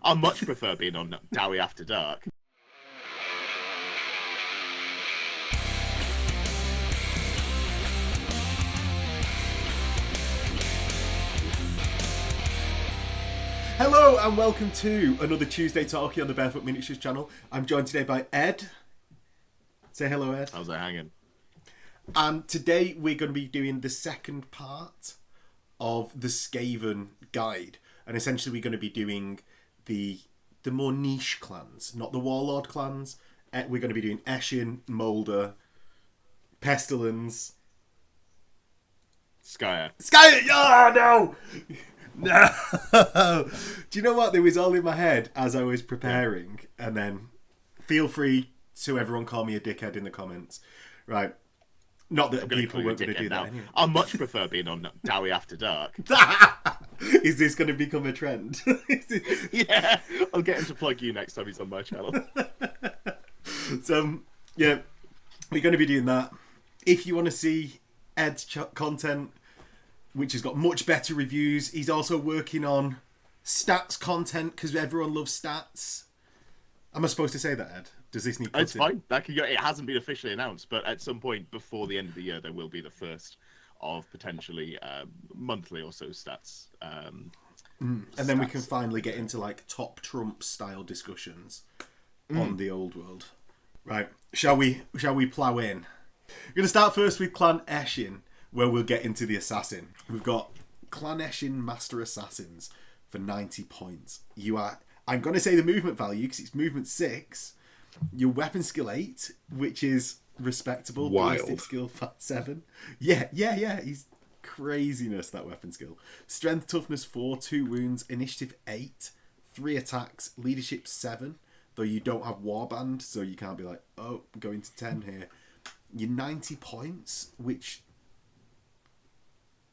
I much prefer being on Dowie After Dark. Hello and welcome to another Tuesday Talkie on the Bearfoot Miniatures channel. I'm joined today by Ed. Say hello, Ed. How's that hanging? And today we're going to be doing the second part of the Skaven guide. And essentially we're going to be doing the more niche clans, not the warlord clans. We're going to be doing Eshin, Moulder, Pestilens, Skyre. Skyre! Oh, no! No! Do you know what? They was all in my head as I was preparing. And then feel free to everyone call me a dickhead in the comments. Right. Not that people weren't going to do that anyway. I much prefer being on Dowie After Dark. Is this going to become a trend? Yeah, I'll get him to plug you next time he's on my channel. So, yeah, we're going to be doing that. If you want to see Ed's content, which has got much better reviews, he's also working on stats content because everyone loves stats. Am I supposed to say that, Ed? Does this need? It's fine. That can go. It hasn't been officially announced, but at some point before the end of the year, there will be the first of potentially monthly or so stats. And then we can finally get into like top Trump style discussions on the old world. Right? Shall we plow in? We're going to start first with Clan Eshin, where we'll get into the assassin. We've got Clan Eshin Master Assassins for 90 points. I'm going to say the movement value because it's movement 6. Your weapon skill 8, which is respectable. Wild. Ballistic skill 7. Yeah. He's craziness, that weapon skill. Strength, toughness 4, 2 wounds, initiative 8, 3 attacks, leadership 7. Though you don't have warband, so you can't be like, oh, I'm going to 10 here. You're 90 points, which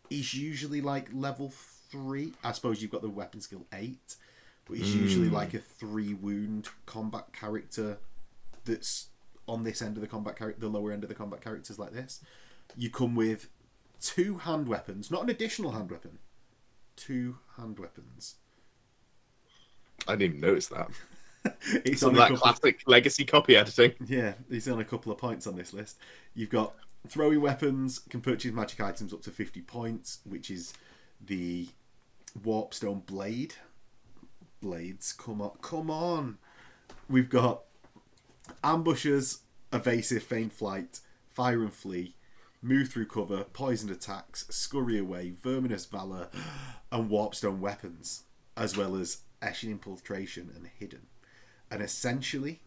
is usually like level 3. I suppose you've got the weapon skill 8. But it's usually like a 3 wound combat character that's on this end of the combat character, the lower end of the combat characters like this. You come with 2 hand weapons, not an additional hand weapon. 2 hand weapons. I didn't even notice that. It's Some on of that classic legacy copy editing. Yeah, it's on a couple of points on this list. You've got throwing weapons, can purchase magic items up to 50 points, which is the Warpstone Blade. Blades, come on. We've got ambushers, evasive, feign flight, fire and flee, move through cover, poisoned attacks, scurry away, verminous valor, and warpstone weapons, as well as Eshin infiltration and hidden. And essentially,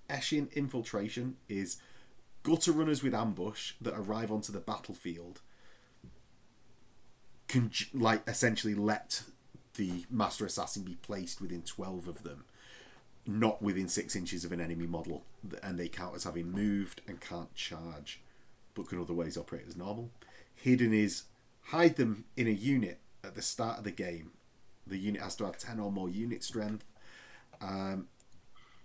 Eshin infiltration is gutter runners with ambush that arrive onto the battlefield can essentially let the Master Assassin be placed within 12 of them, not within 6 inches of an enemy model, and they count as having moved and can't charge, but can otherwise operate as normal. Hidden is hide them in a unit at the start of the game. The unit has to have 10 or more unit strength.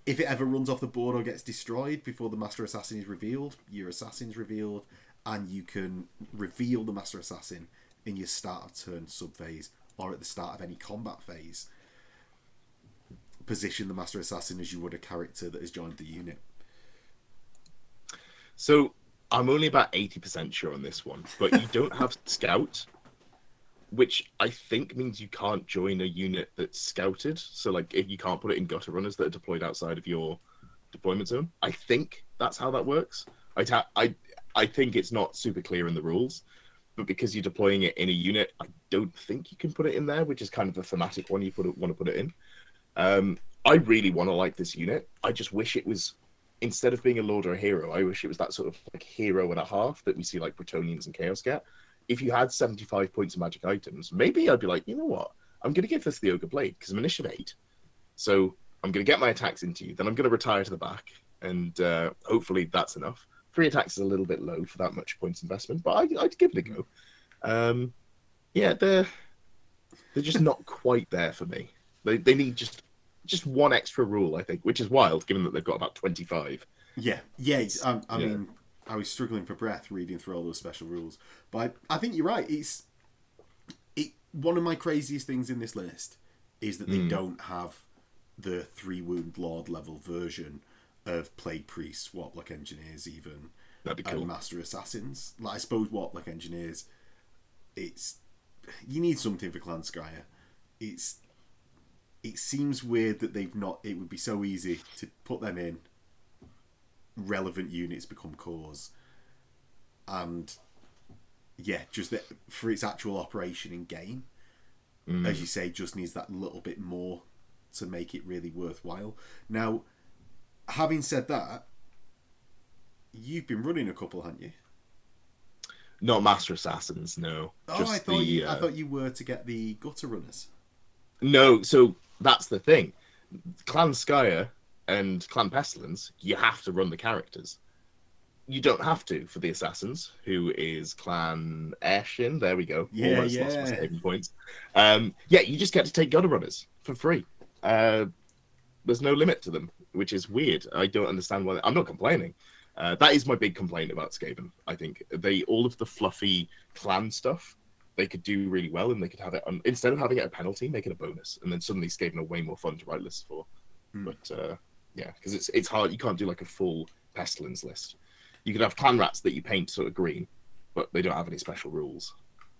If it ever runs off the board or gets destroyed before the Master Assassin is revealed, your assassin's revealed, and you can reveal the Master Assassin in your start of turn sub-phase or at the start of any combat phase. Position the Master Assassin as you would a character that has joined the unit. So I'm only about 80% sure on this one, but you don't have Scout, which I think means you can't join a unit that's scouted. So like if you can't put it in gutter runners that are deployed outside of your deployment zone. I think that's how that works. I think it's not super clear in the rules, but because you're deploying it in a unit, I don't think you can put it in there, which is kind of the thematic one you want to put it in. I really want to like this unit. I just wish it was, instead of being a lord or a hero, I wish it was that sort of like hero and a half that we see like Bretonians and Chaos get. If you had 75 points of magic items, maybe I'd be like, you know what? I'm going to give this the Ogre Blade because I'm initiative 8. So I'm going to get my attacks into you. Then I'm going to retire to the back. And hopefully that's enough. 3 attacks is a little bit low for that much points investment, but I'd give it a go. Yeah, they're just not quite there for me. They need just one extra rule, I think, which is wild, given that they've got about 25. Yeah. I mean, I was struggling for breath reading through all those special rules, but I think you're right. It's one of my craziest things in this list is that they don't have the 3-wound Lord level version of Plague Priests, Warlock Engineers, even, That'd be cool. and Master Assassins. Like, I suppose Warlock Engineers, you need something for Clan Skyre. It seems weird that they've not. It would be so easy to put them in. Relevant units become cores, and just that for its actual operation in game, as you say, just needs that little bit more to make it really worthwhile. Now, having said that, you've been running a couple, haven't you? Not Master Assassins, no. Oh, I thought you were to get the Gutter Runners. No, so that's the thing. Clan Skyre and Clan Pestilens, you have to run the characters. You don't have to for the Assassins, who is Clan Eshin. There we go. Yeah, Almost lost my saving points. You just get to take Gutter Runners for free. There's no limit to them, which is weird. I don't understand why. I'm not complaining. That is my big complaint about Skaven. I think all of the fluffy clan stuff, they could do really well, and they could have it instead of having it a penalty, make it a bonus, and then suddenly Skaven are way more fun to write lists for. But because it's hard. You can't do like a full Pestilens list. You could have clan rats that you paint sort of green, but they don't have any special rules.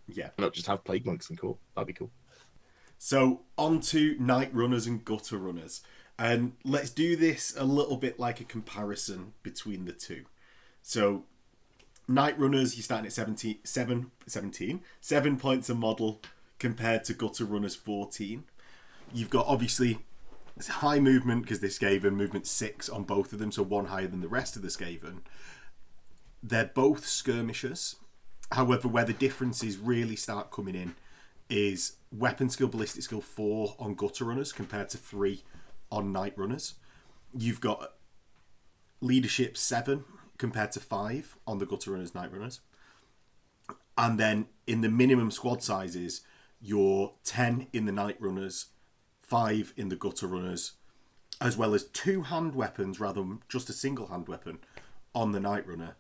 Yeah, not just have plague monks and cool. That'd be cool. So on to Night Runners and Gutter Runners. And let's do this a little bit like a comparison between the two. So, Night Runners, you're starting at 7 points a model compared to Gutter Runners 14. You've got, obviously, high movement because they're Skaven, movement 6 on both of them, so one higher than the rest of the Skaven. They're both skirmishers. However, where the differences really start coming in is weapon skill, ballistic skill 4 on Gutter Runners compared to 3 on Night Runners. You've got leadership 7 compared to 5 on the Gutter Runners, Night Runners. And then in the minimum squad sizes, you're 10 in the Night Runners, 5 in the Gutter Runners, as well as 2 hand weapons rather than just a single hand weapon on the Night Runner.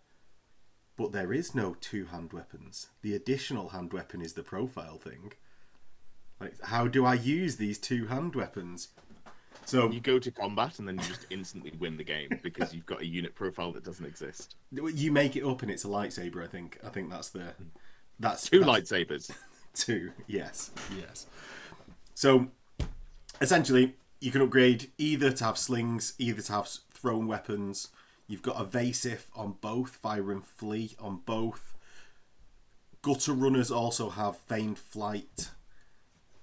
But there is no 2 hand weapons. The additional hand weapon is the profile thing. Like, how do I use these 2 hand weapons? So you go to combat and then you just instantly win the game because you've got a unit profile that doesn't exist. You make it up and it's a lightsaber. I think that's 2 lightsabers. 2, yes. So essentially, you can upgrade either to have slings, either to have thrown weapons. You've got evasive on both, fire and flee on both. Gutter Runners also have feigned flight,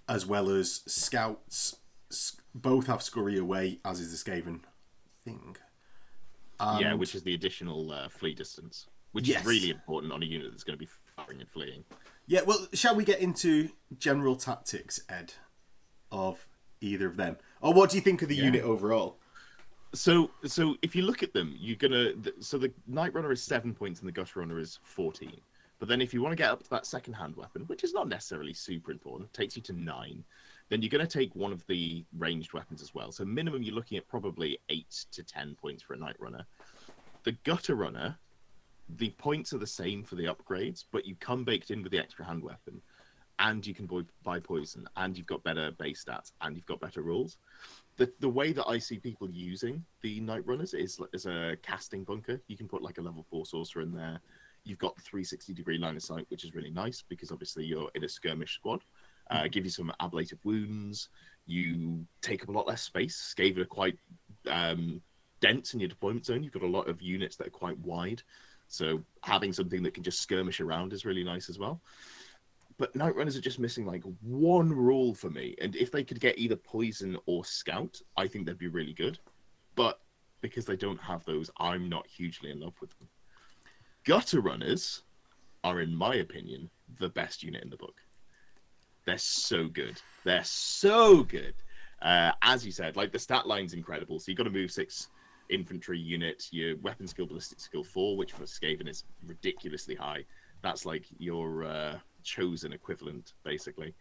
as well as scouts. Both have scurry away, as is the Skaven thing. Which is the additional flee distance, which is really important on a unit that's going to be firing and fleeing. Yeah, well, shall we get into general tactics, Ed, of either of them? Or what do you think of the unit overall? So if you look at them, the Night Runner is 7 points and the Gutter Runner is 14. But then if you want to get up to that second hand weapon, which is not necessarily super important, takes you to 9. Then you're going to take one of the ranged weapons as well. So minimum, you're looking at probably 8 to 10 points for a Night Runner. The Gutter Runner, the points are the same for the upgrades, but you come baked in with the extra hand weapon, and you can buy poison, and you've got better base stats, and you've got better rules. The way that I see people using the Night Runners is as a casting bunker. You can put like a level 4 sorcerer in there. You've got the 360-degree line of sight, which is really nice because obviously you're in a skirmish squad. Give you some ablative wounds. You take up a lot less space. Skaven are quite dense in your deployment zone. You've got a lot of units that are quite wide. So having something that can just skirmish around is really nice as well. But Night Runners are just missing like one rule for me. And if they could get either poison or scout, I think they'd be really good. But because they don't have those, I'm not hugely in love with them. Gutter Runners are, in my opinion, the best unit in the book. They're so good. They're so good. As you said, like the stat line's incredible. So you've got a move 6 infantry unit, your weapon skill, ballistic skill 4, which for Skaven is ridiculously high. That's like your chosen equivalent, basically.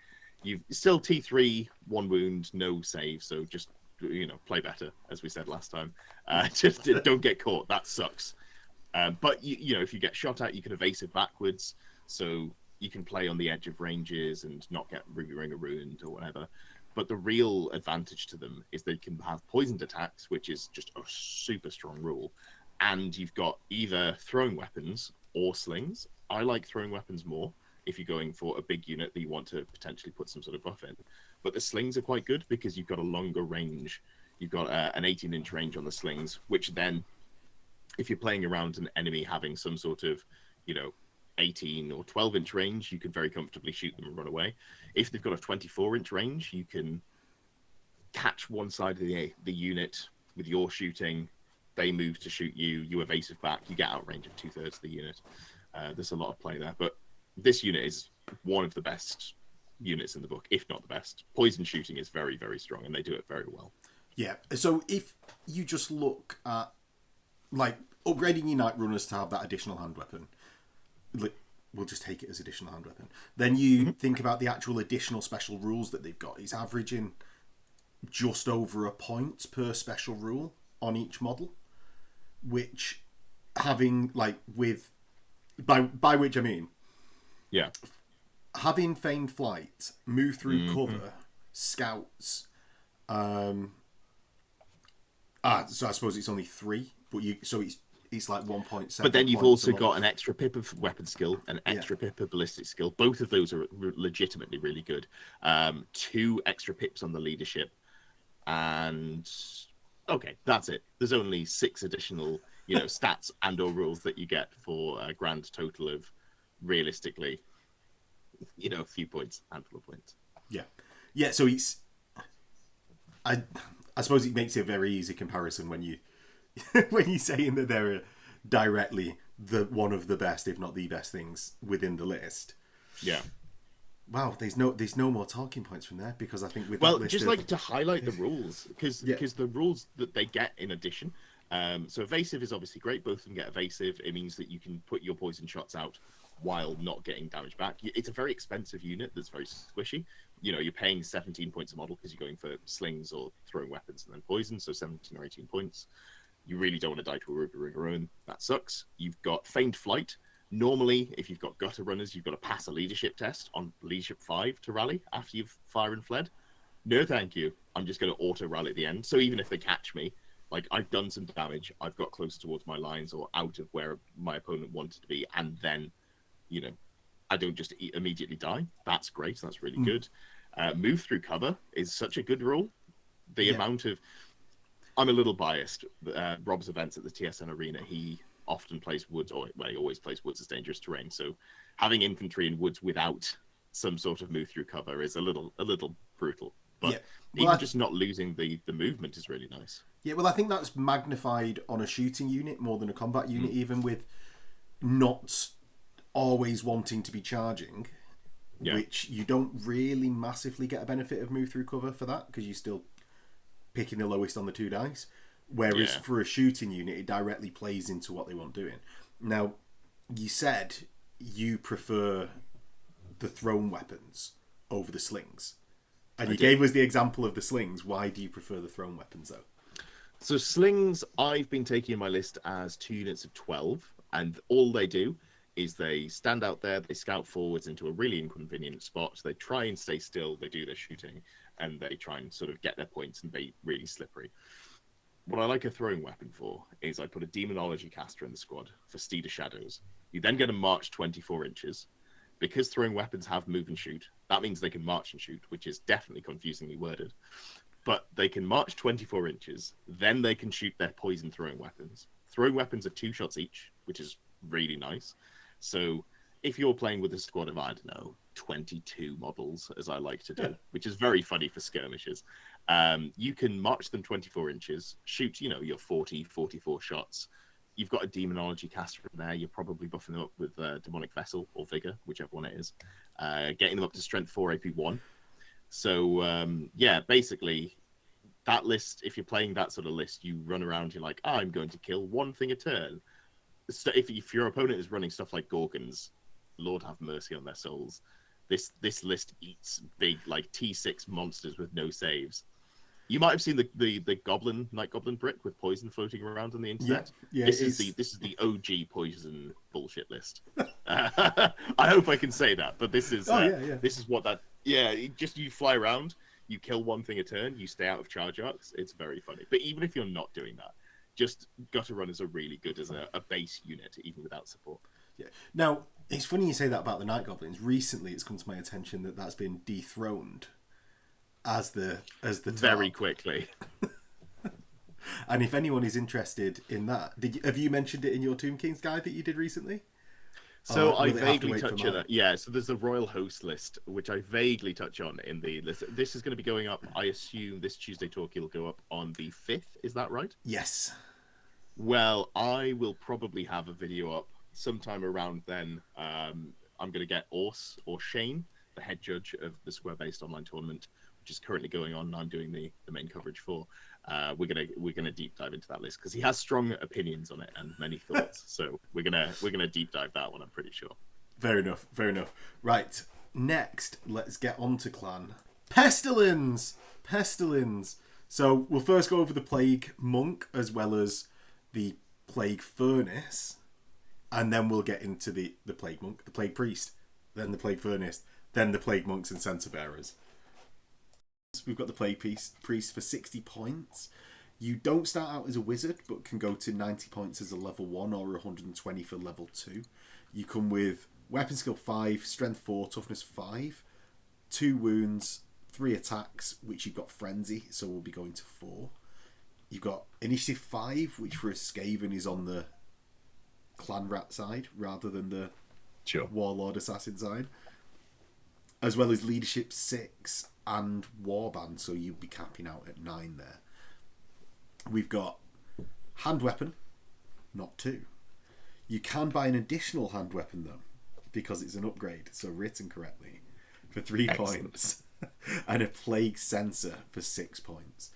You've still T3, 1 wound, no save. So just, play better, as we said last time. Just don't get caught. That sucks. But, if you get shot at, you can evasive backwards. So you can play on the edge of ranges and not get Ruby Ringer ruined or whatever. But the real advantage to them is they can have poisoned attacks, which is just a super strong rule. And you've got either throwing weapons or slings. I like throwing weapons more if you're going for a big unit that you want to potentially put some sort of buff in. But the slings are quite good because you've got a longer range. You've got an 18-inch range on the slings, which then, if you're playing around an enemy having some sort of, 18 or 12-inch range, you can very comfortably shoot them and run away. If they've got a 24-inch range, you can catch one side of the unit with your shooting. They move to shoot you. You evasive back. You get outrange of 2/3 of the unit. There's a lot of play there. But this unit is one of the best units in the book, if not the best. Poison shooting is very, very strong, and they do it very well. Yeah. So if you just look at, upgrading your Night Runners to have that additional hand weapon, we'll just take it as additional hand weapon. Then you think about the actual additional special rules that they've got. It's averaging just over a point per special rule on each model, which having by which I mean, yeah, having feigned flight, move through cover, scouts. So I suppose it's only 3, but it's like 1.7. But then you've also got an extra pip of weapon skill, an extra pip of ballistic skill. Both of those are legitimately really good. 2 extra pips on the leadership, and okay, that's it. There's only 6 additional, stats and/or rules that you get for a grand total of, realistically, a few points, handful of points. Yeah. So it's, I suppose it makes it a very easy comparison when you when you're saying that they're directly one of the best, if not the best things within the list. Yeah. Wow, there's no more talking points from there, because I think with well, that list just like to highlight the rules, because the rules that they get in addition. So evasive is obviously great. Both of them get evasive. It means that you can put your poison shots out while not getting damage back. It's a very expensive unit that's very squishy. You're paying 17 points a model because you're going for slings or throwing weapons and then poison, so 17 or 18 points. You really don't want to die to a Ruby Ringaroon. That sucks. You've got feigned flight. Normally, if you've got gutter runners, you've got to pass a leadership test on leadership 5 to rally after you've fire and fled. No, thank you. I'm just going to auto rally at the end. So even if they catch me, I've done some damage, I've got closer towards my lines or out of where my opponent wanted to be, and then, I don't just immediately die. That's great. That's really good. Move through cover is such a good rule. The amount of... I'm a little biased. Rob's events at the TSN Arena, he often plays woods, he always plays woods as dangerous terrain. So having infantry in woods without some sort of move through cover is a little brutal. But just not losing the movement is really nice. Yeah, well, I think that's magnified on a shooting unit more than a combat unit, even with not always wanting to be charging, which you don't really massively get a benefit of move through cover for that, because you're still picking the lowest on the 2 dice. Whereas for a shooting unit, it directly plays into what they want doing. Now, you said you prefer the thrown weapons over the slings. And you gave us the example of the slings. Why do you prefer the thrown weapons, though? So slings, I've been taking in my list as 2 units of 12. And all they do is they stand out there, they scout forwards into a really inconvenient spot. They try and stay still, they do their shooting, and they try and sort of get their points and be really slippery. What I like a throwing weapon for is I put a Demonology caster in the squad for Steed of Shadows. You then get a march 24 inches. Because throwing weapons have move and shoot, that means they can march and shoot, which is definitely confusingly worded. But they can march 24 inches, then they can shoot their poison throwing weapons. Throwing weapons are 2 shots each, which is really nice. So if you're playing with a squad of, 22 models, as I like to do, which is very funny for skirmishes, you can march them 24 inches, shoot, your 40, 44 shots. You've got a Demonology caster in there. You're probably buffing them up with Demonic Vessel or Vigor, whichever one it is. Getting them up to Strength 4, AP 1. So, basically, that list, if you're playing that sort of list, you run around, you're like, I'm going to kill 1 thing a turn. So if your opponent is running stuff like Gorgons, Lord have mercy on their souls. This list eats big, T6 monsters with no saves. You might have seen the Night Goblin brick with poison floating around on the internet. Yeah, this is the OG poison bullshit list. I hope I can say that, but this is this is what that. Yeah, you fly around. You kill one thing a turn, you stay out of charge arcs. It's very funny. But even if you're not doing that, just gutter runners are really good as a base unit, even without support. Yeah. Now, it's funny you say that about the Night Goblins. Recently, it's come to my attention that that's been dethroned as the Very top. quickly. And if anyone is interested in that, have you mentioned it in your Tomb Kings guide that you did recently? So I will it have to vaguely wait for touch on mine? it. Yeah, so there's a royal host list, which I vaguely touch on in the list. This is going to be going up, I assume this Tuesday talk will go up on the 5th. Is that right? Yes. Well, I will probably have a video up sometime around then. I'm going to get Ors or Shane, the head judge of the Square-based online tournament, which is currently going on. I'm doing the main coverage for. We're gonna deep dive into that list because he has strong opinions on it and many thoughts. So we're gonna deep dive that one. I'm pretty sure. Fair enough. Fair enough. Right. Next, let's get on to clan Pestilens. Pestilens. So we'll first go over the Plague Monk as well as the Plague Furnace, and then we'll get into the Plague Monk, the Plague Priest, then the Plague Furnace, then the Plague Monks and Censer Bearers. We've got the Plague Priest for 60 points. You don't start out as a wizard, but can go to 90 points as a level 1 or 120 for level 2. You come with Weapon Skill 5, Strength 4, Toughness 5, 2 wounds, 3 attacks, which you've got Frenzy, so we'll be going to 4. You've got Initiative 5, which for a Skaven is on the Clan Rat side rather than the Warlord Assassin side. As well as Leadership 6 and Warband, so you'd be capping out at 9 there. We've got Hand Weapon, not 2. You can buy an additional hand weapon though, because it's an upgrade, so written correctly, for 3 points. And a Plague Censer for 6 points.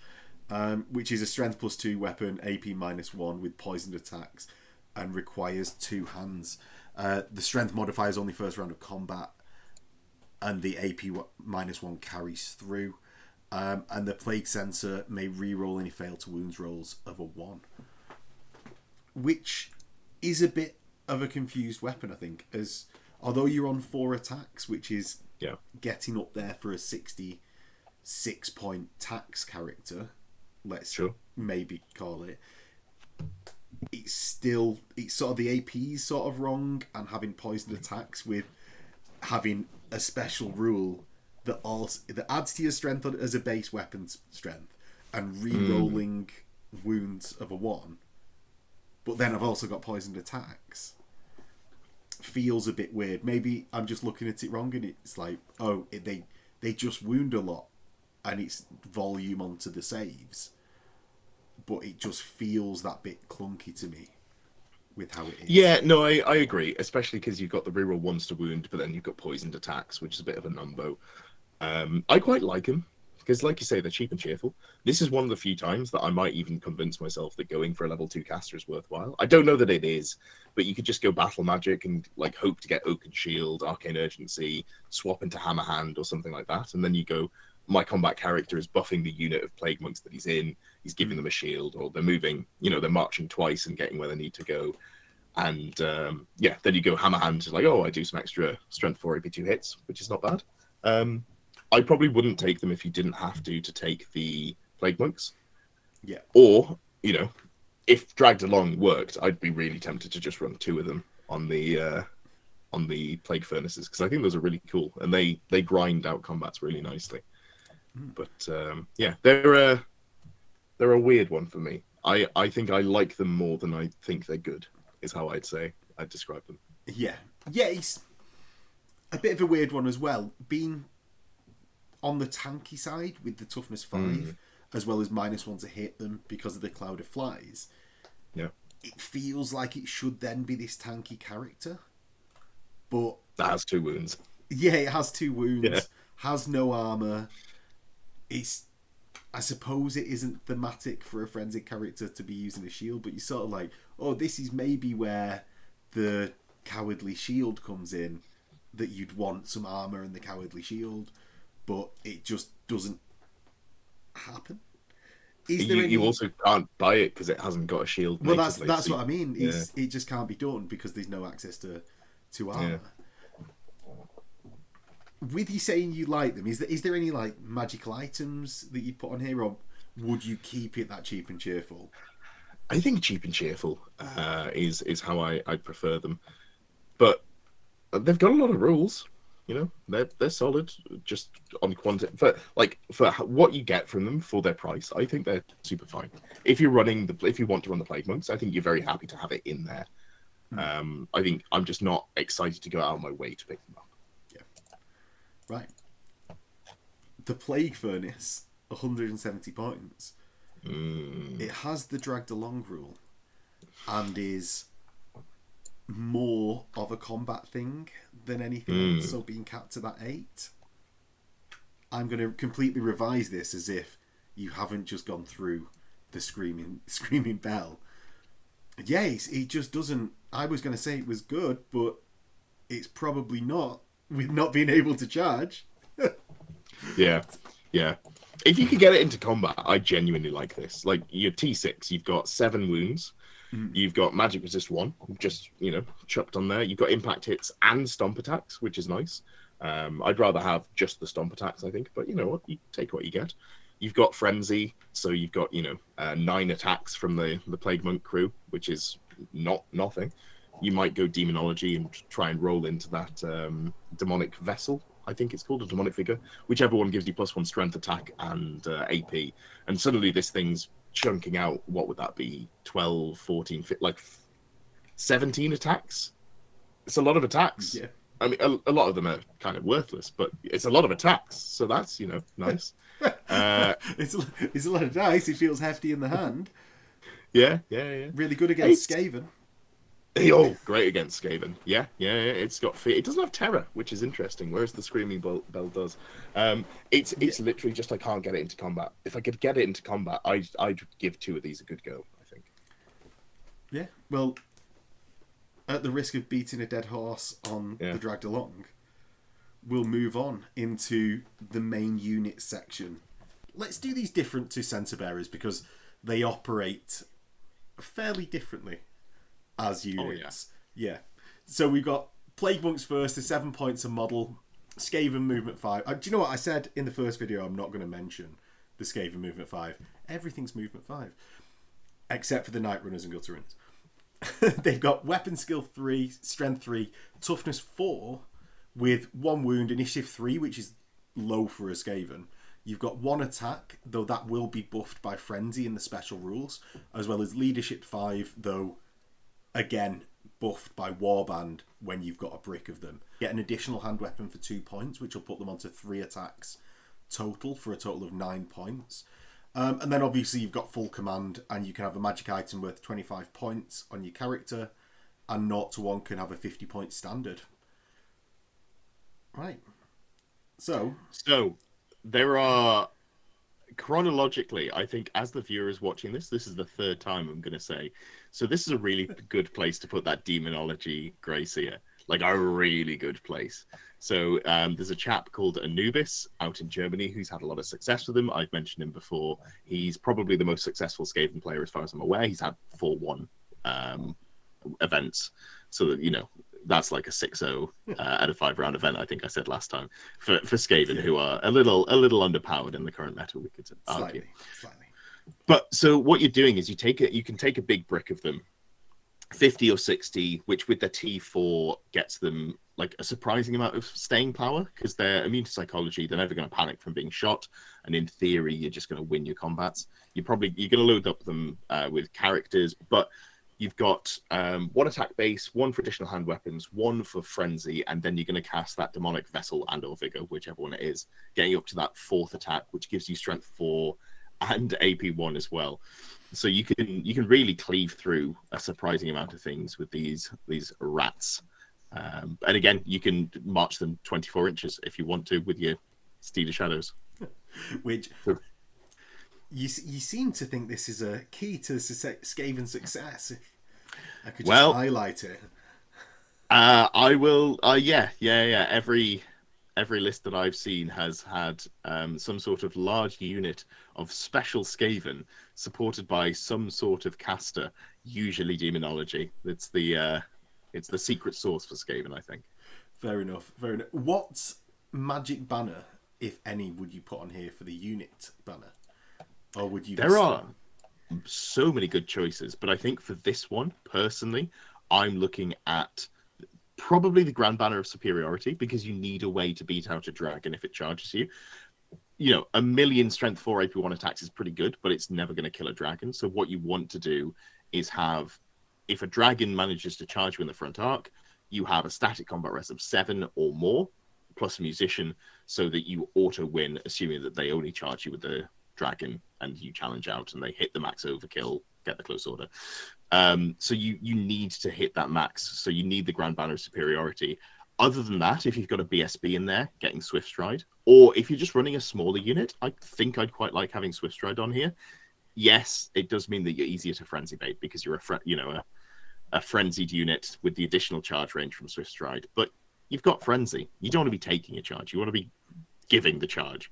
Which is a Strength +2 weapon, AP -1 with poisoned attacks, and requires 2 hands. The Strength modifier is only first round of combat, and the AP -1 carries through. And the Plague Censer may re-roll any fail to wounds rolls of a 1. Which is a bit of a confused weapon, I think, as although you're on 4 attacks, which is getting up there for a 66-point tax character, let's maybe call it, it's sort of the AP's sort of wrong, and having poisoned attacks with having a special rule that adds to your strength as a base weapon's strength and re-rolling wounds of a 1, but then I've also got poisoned attacks, feels a bit weird. Maybe I'm just looking at it wrong, and it's like, they just wound a lot and it's volume onto the saves, but it just feels that bit clunky to me with how it is. Yeah, no, I agree, especially because you've got the reroll 1s to wound, but then you've got poisoned attacks, which is a bit of a numbo. I quite like them because, like you say, they're cheap and cheerful. This is one of the few times that I might even convince myself that going for a level 2 caster is worthwhile. I don't know that it is, but you could just go battle magic and like hope to get Oaken Shield, Arcane Urgency, swap into Hammer Hand or something like that, and then you go, my combat character is buffing the unit of Plague Monks that he's in, he's giving them a shield, or they're moving, they're marching twice and getting where they need to go. And then you go Hammer Hand, like, I do some extra Strength 4 AP2 hits, which is not bad. I probably wouldn't take them if you didn't have to take the Plague Monks. Yeah. Or, if Dragged Along worked, I'd be really tempted to just run 2 of them on the Plague Furnaces, because I think those are really cool, and they grind out combats really nicely. But they're a weird one for me. I think I like them more than I think they're good, is how I'd describe them. Yeah, it's a bit of a weird one as well. Being on the tanky side with the toughness 5, as well as -1 to hit them because of the Cloud of Flies. Yeah, it feels like it should then be this tanky character, but that has 2 wounds. Yeah, it has 2 wounds, has no armor. I suppose it isn't thematic for a forensic character to be using a shield, but you're sort of like, this is maybe where the Cowardly Shield comes in, that you'd want some armor and the Cowardly Shield, but it just doesn't happen. You also can't buy it because it hasn't got a shield. Well, that's what I mean. It just can't be done because there's no access to armor. with you saying you like them, is there any like magical items that you put on here, or would you keep it that cheap and cheerful? I think cheap and cheerful is how I prefer them, but they've got a lot of rules. You know, they're solid just on quantity for what you get from them for their price. I think they're super fine. If you want to run the Plague Monks, I think you're very happy to have it in there. I think I'm just not excited to go out of my way to pick them up. Yeah. Right. The Plague Furnace, 170 points. It has the dragged along rule and is more of a combat thing than anything else, so being capped to that 8. I'm going to completely revise this as if you haven't just gone through the screaming bell. Yeah, it just doesn't. I was going to say it was good, but it's probably not, with not being able to charge. Yeah. If you could get it into combat, I genuinely like this. Like, your T6, you've got 7 wounds. You've got magic resist 1, just, chucked on there. You've got impact hits and stomp attacks, which is nice. I'd rather have just the stomp attacks, I think. But you know what? You take what you get. You've got frenzy, so you've got 9 attacks from the Plague Monk crew, which is nothing. You might go demonology and try and roll into that demonic vessel. I think it's called a demonic figure. Whichever one gives you +1 strength, attack, and AP. And suddenly this thing's chunking out, what would that be? 12, 14, like 17 attacks? It's a lot of attacks. Yeah. I mean, a lot of them are kind of worthless, but it's a lot of attacks. So that's, nice. It's a lot of dice. It feels hefty in the hand. Yeah. Really good against Skaven. Oh, great against Skaven. Yeah. It's got fear. It doesn't have terror, which is interesting, whereas the Screaming Bell does. It's literally just I can't get it into combat. If I could get it into combat, I'd give 2 of these a good go, I think. Yeah, well, at the risk of beating a dead horse on the Dragged Along, we'll move on into the main unit section. Let's do these different to Centre Bearers because they operate fairly differently as units. Oh, yeah. So we've got Plague Monks first, the 7 points a model, Skaven movement 5. Do you know what I said in the first video? I'm not going to mention the Skaven movement 5. Everything's movement 5, except for the Night Runners and Gutter Runners. They've got weapon skill 3, strength 3, toughness 4, with 1 wound, initiative 3, which is low for a Skaven. You've got 1 attack, though that will be buffed by frenzy in the special rules, as well as leadership 5, though again buffed by warband when you've got a brick of them. Get an additional hand weapon for 2 points, which will put them onto 3 attacks total for a total of 9 points. And then obviously you've got full command, and you can have a magic item worth 25 points on your character, and 0 to 1 can have a 50-point standard. Right. So there are, chronologically, I think as the viewer is watching this is the 3rd time I'm going to say. So this is a really good place to put that demonology Gracia. Like a really good place. So there's a chap called Anubis out in Germany who's had a lot of success with him. I've mentioned him before. He's probably the most successful Skaven player as far as I'm aware. He's had 4-1 events. So that, that's like a 6-0 at a 5-round event, I think I said last time, for Skaven, who are a little underpowered in the current meta, we could argue. Slightly. But so what you're doing is you can take a big brick of them, 50 or 60, which with their T4 gets them like a surprising amount of staying power because they're immune to psychology. They're never going to panic from being shot, and in theory, you're just going to win your combats. You're going to load up them with characters, but you've got 1 attack base, 1 for additional hand weapons, 1 for frenzy, and then you're going to cast that demonic vessel and or vigor, whichever one it is, getting you up to that 4th attack, which gives you strength 4 and AP 1 as well. So you can really cleave through a surprising amount of things with these rats. And again, you can march them 24 inches if you want to with your Steed of Shadows. Which you seem to think this is a key to Skaven success. I could just highlight it. I will. Yeah. Every list that I've seen has had some sort of large unit of special Skaven supported by some sort of caster, usually demonology. It's the secret sauce for Skaven, I think. Fair enough. What magic banner, if any, would you put on here for the unit banner? Or would you... There are so many good choices, but I think for this one, personally, I'm looking at probably the Grand Banner of Superiority, because you need a way to beat out a dragon if it charges you. You know, 1,000,000 strength 4 AP1 attacks is pretty good, but it's never going to kill a dragon. So what you want to do is have, if a dragon manages to charge you in the front arc, you have a static combat res of 7 or more, plus a musician, so that you auto win, assuming that they only charge you with the dragon and you challenge out and they hit the max overkill, get the close order. So you need to hit that max. So you need the Grand Banner of Superiority. Other than that, if you've got a BSB in there, getting Swift Stride, or if you're just running a smaller unit, I think I'd quite like having Swift Stride on here. Yes, it does mean that you're easier to frenzy bait because you're a frenzied unit with the additional charge range from Swift Stride. But you've got frenzy. You don't want to be taking a charge. You want to be giving the charge.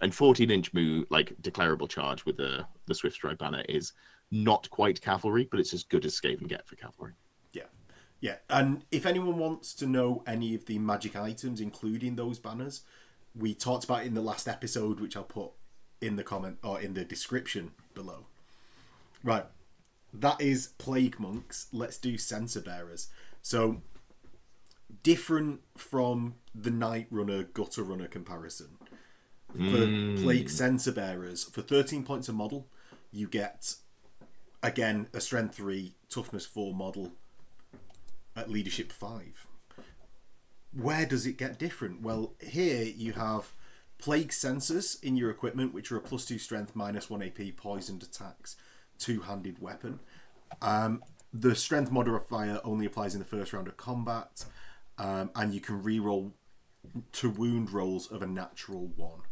And 14-inch move, like declarable charge with the Swift Stride banner, is not quite cavalry, but it's as good as Skaven get for cavalry. Yeah, and if anyone wants to know any of the magic items, including those banners, we talked about it in the last episode, which I'll put in the comment or in the description below. Right, that is Plague Monks. Let's do Censer Bearers. So, different from the Night Runner, Gutter Runner comparison. For Plague Censer Bearers, for 13 points a model, you get, again, a Strength 3, Toughness 4 model, at Leadership 5. Where does it get different? Well, here you have Plague Sensors in your equipment, which are a +2 strength, -1 AP, poisoned attacks, two-handed weapon. The strength modifier only applies in the first round of combat, and you can reroll to wound rolls of a natural 1.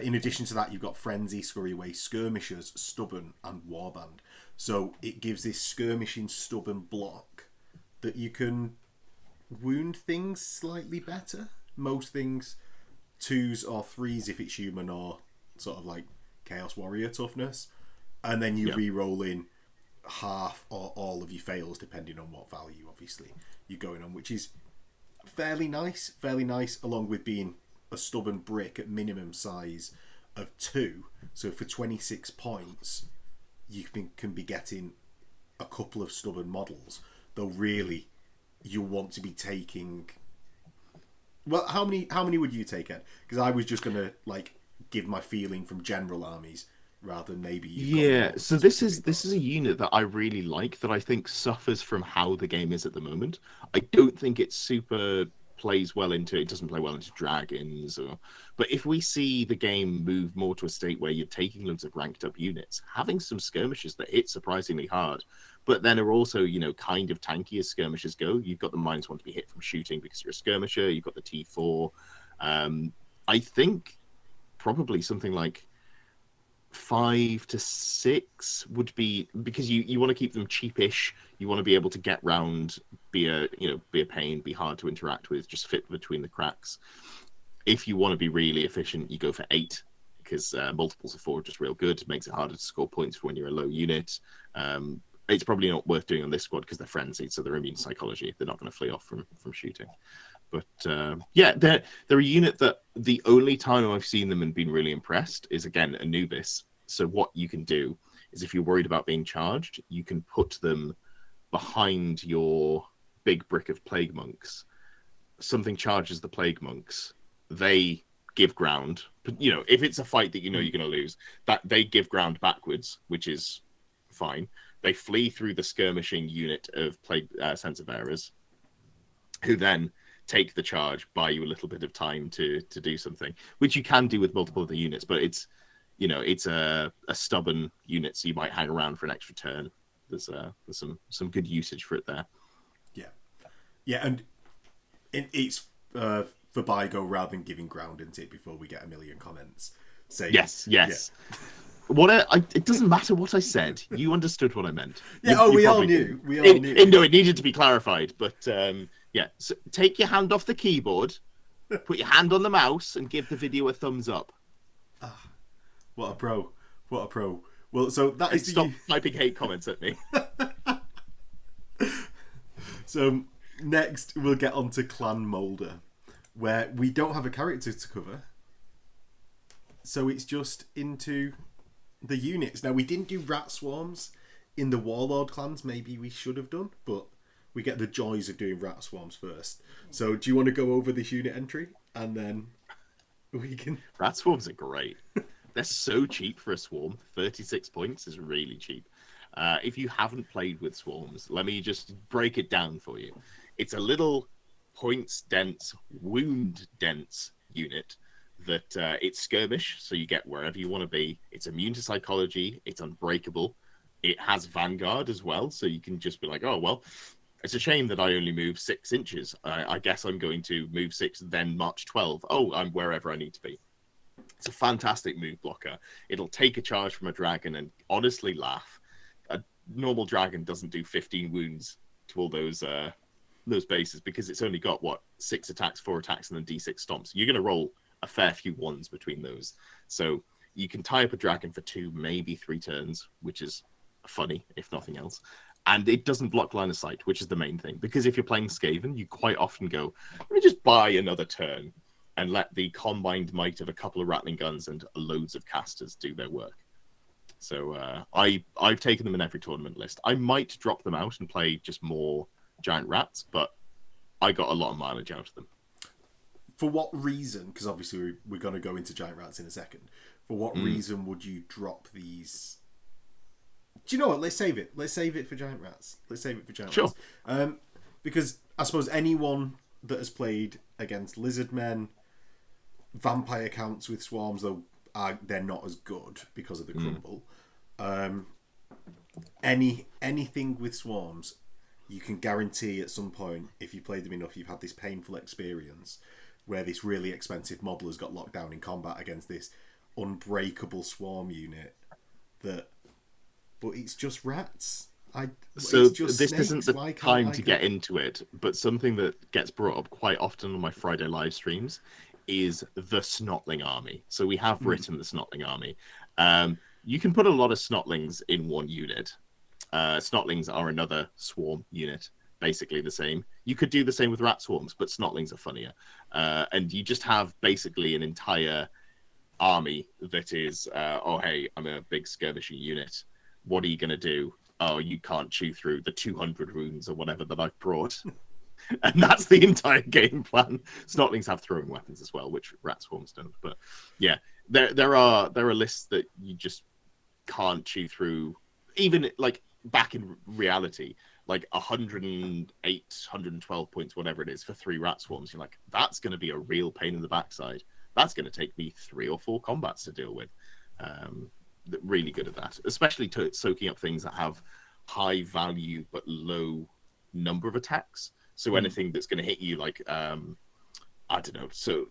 In addition to that, you've got Frenzy, Scurry Away, Skirmishers, Stubborn, and Warband. So it gives this skirmishing, stubborn block that you can wound things slightly better. Most things 2s or 3s if it's human, or sort of like Chaos Warrior toughness, and then you re-roll in half or all of your fails depending on what value obviously you're going on, which is fairly nice, along with being a stubborn brick at minimum size of 2. So for 26 points you can be getting a couple of stubborn models. Though really, you want to be taking... Well, how many would you take, Ed? Because I was just going to give my feeling from general armies rather than maybe... So this is a unit that I really like, that I think suffers from how the game is at the moment. I don't think it super plays well into... It doesn't play well into dragons. But if we see the game move more to a state where you're taking loads of ranked up units, having some skirmishes that hit surprisingly hard, but then are also, kind of tanky as skirmishers go. You've got the -1 to be hit from shooting because you're a skirmisher. You've got the T4. I think probably something like 5 to 6 would be, because you want to keep them cheapish. You want to be able to get round, be a pain, be hard to interact with, just fit between the cracks. If you want to be really efficient, you go for 8, because multiples of 4 are just real good. It makes it harder to score points for when you're a low unit. It's probably not worth doing on this squad because they're frenzied, so they're immune to psychology. They're not going to flee off from shooting. But they're a unit that the only time I've seen them and been really impressed is, again, Anubis. So what you can do is, if you're worried about being charged, you can put them behind your big brick of Plague Monks. Something charges the Plague Monks. They give ground. But, if it's a fight that you're going to lose, that they give ground backwards, which is fine. They flee through the skirmishing unit of Plague Censer Bearers, who then take the charge, buy you a little bit of time to do something, which you can do with multiple other units, but it's a stubborn unit, so you might hang around for an extra turn. There's some good usage for it there. Yeah, and it's for Bygo rather than giving ground, isn't it? Before we get a million comments saying yes. Yeah. It doesn't matter what I said. You understood what I meant. Yeah. We all knew. No, it needed to be clarified. But so take your hand off the keyboard, put your hand on the mouse, and give the video a thumbs up. What a pro! Well, so that is stop typing hate comments at me. So next we'll get on to Clan Moulder, where we don't have a character to cover. So it's just into the units. Now, we didn't do rat swarms in the Warlord clans. Maybe we should have done, but we get the joys of doing rat swarms first. So do you want to go over this unit entry? And then we can... Rat swarms are great. They're so cheap for a swarm. 36 points is really cheap. If you haven't played with swarms, let me just break it down for you. It's a little points-dense, wound-dense unit that it's skirmish, so you get wherever you want to be. It's immune to psychology. It's unbreakable. It has Vanguard as well, so you can just be like, oh, well, it's a shame that I only move 6 inches. I guess I'm going to move 6, then march 12. Oh, I'm wherever I need to be. It's a fantastic move blocker. It'll take a charge from a dragon and honestly laugh. A normal dragon doesn't do 15 wounds to all those bases because it's only got, 6 attacks, 4 attacks, and then d6 stomps. You're going to roll a fair few ones between those. So you can tie up a dragon for 2, maybe 3 turns, which is funny, if nothing else. And it doesn't block line of sight, which is the main thing. Because if you're playing Skaven, you quite often go, let me just buy another turn and let the combined might of a couple of rattling guns and loads of casters do their work. So I've taken them in every tournament list. I might drop them out and play just more giant rats, but I got a lot of mileage out of them. For what reason, because obviously we're going to go into giant rats in a second, for what reason would you drop these? Do you know what? Let's save it. Let's save it for giant rats. Sure. Rats. Because I suppose anyone that has played against lizard men, vampire counts with swarms, though they're not as good because of the crumble. Anything with swarms, you can guarantee at some point, if you played them enough, you've had this painful experience where this really expensive mobbler's got locked down in combat against this unbreakable swarm unit but it's just rats. So just this snakes. isn't the time to get into it, but something that gets brought up quite often on my Friday live streams is the Snotling army. So we have written the Snotling army. You can put a lot of Snotlings in one unit. Snotlings are another swarm unit, basically the same. You could do the same with rat swarms, but Snotlings are funnier. And you just have basically an entire army that is, oh, hey, I'm a big skirmishing unit. What are you going to do? Oh, you can't chew through the 200 runes or whatever that I've brought. And that's the entire game plan. Snotlings have throwing weapons as well, which rat swarms don't. But yeah, there are lists that you just can't chew through. Even like back in reality, like 108, 112 points, whatever it is, for 3 rat swarms. You're like, that's going to be a real pain in the backside. That's going to take me 3 or 4 combats to deal with. Really good at that, especially soaking up things that have high value but low number of attacks. So anything that's going to hit you, like I don't know. So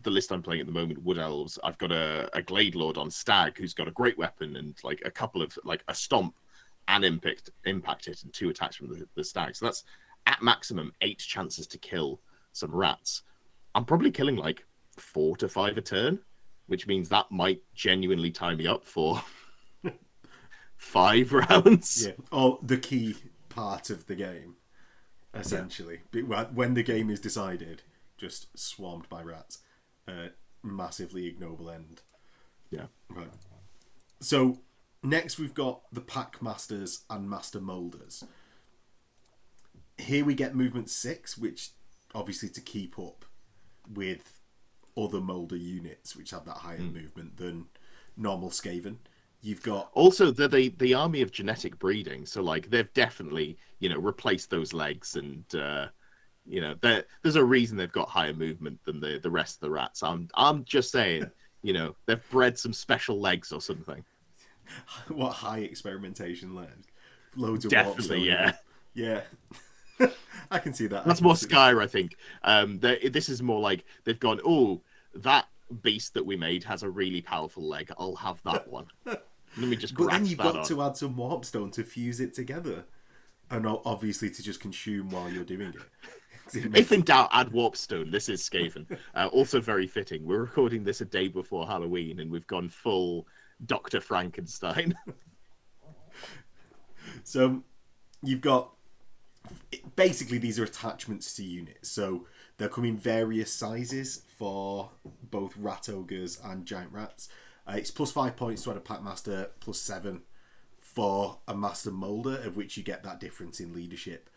the list I'm playing at the moment, Wood Elves, I've got a Glade Lord on Stag who's got a great weapon and like a couple of like a stomp and impact hit and 2 attacks from the Stag. So that's at maximum 8 chances to kill some rats. I'm probably killing like 4 to 5 a turn, which means that might genuinely tie me up for 5 rounds. Yeah, or the key part of the game, essentially. Yeah. When the game is decided, just swarmed by rats. Massively ignoble end. Yeah. Right. So, next we've got the Pack Masters and Master Moulders. Here we get movement 6, which obviously to keep up with other Moulder units which have that higher movement than normal Skaven. You've got also the army of genetic breeding, so like they've definitely replaced those legs, and there's a reason they've got higher movement than the rest of the rats. I'm just saying, they've bred some special legs or something. What high experimentation legs? Loads of definitely, yeah. I can see that. That's more Skyre, I think. This is more like they've gone, oh, that beast that we made has a really powerful leg. I'll have that one. Let me just. But then you've got to add some warpstone to fuse it together, and obviously to just consume while you're doing it. If in doubt, add warpstone. This is Skaven. Also very fitting. We're recording this a day before Halloween, and we've gone full Dr. Frankenstein. So you've got. Basically, these are attachments to units. So They'll come in various sizes for both rat ogres and giant rats. It's plus 5 points to add a packmaster, plus 7 for a master moulder, of which you get that difference in leadership.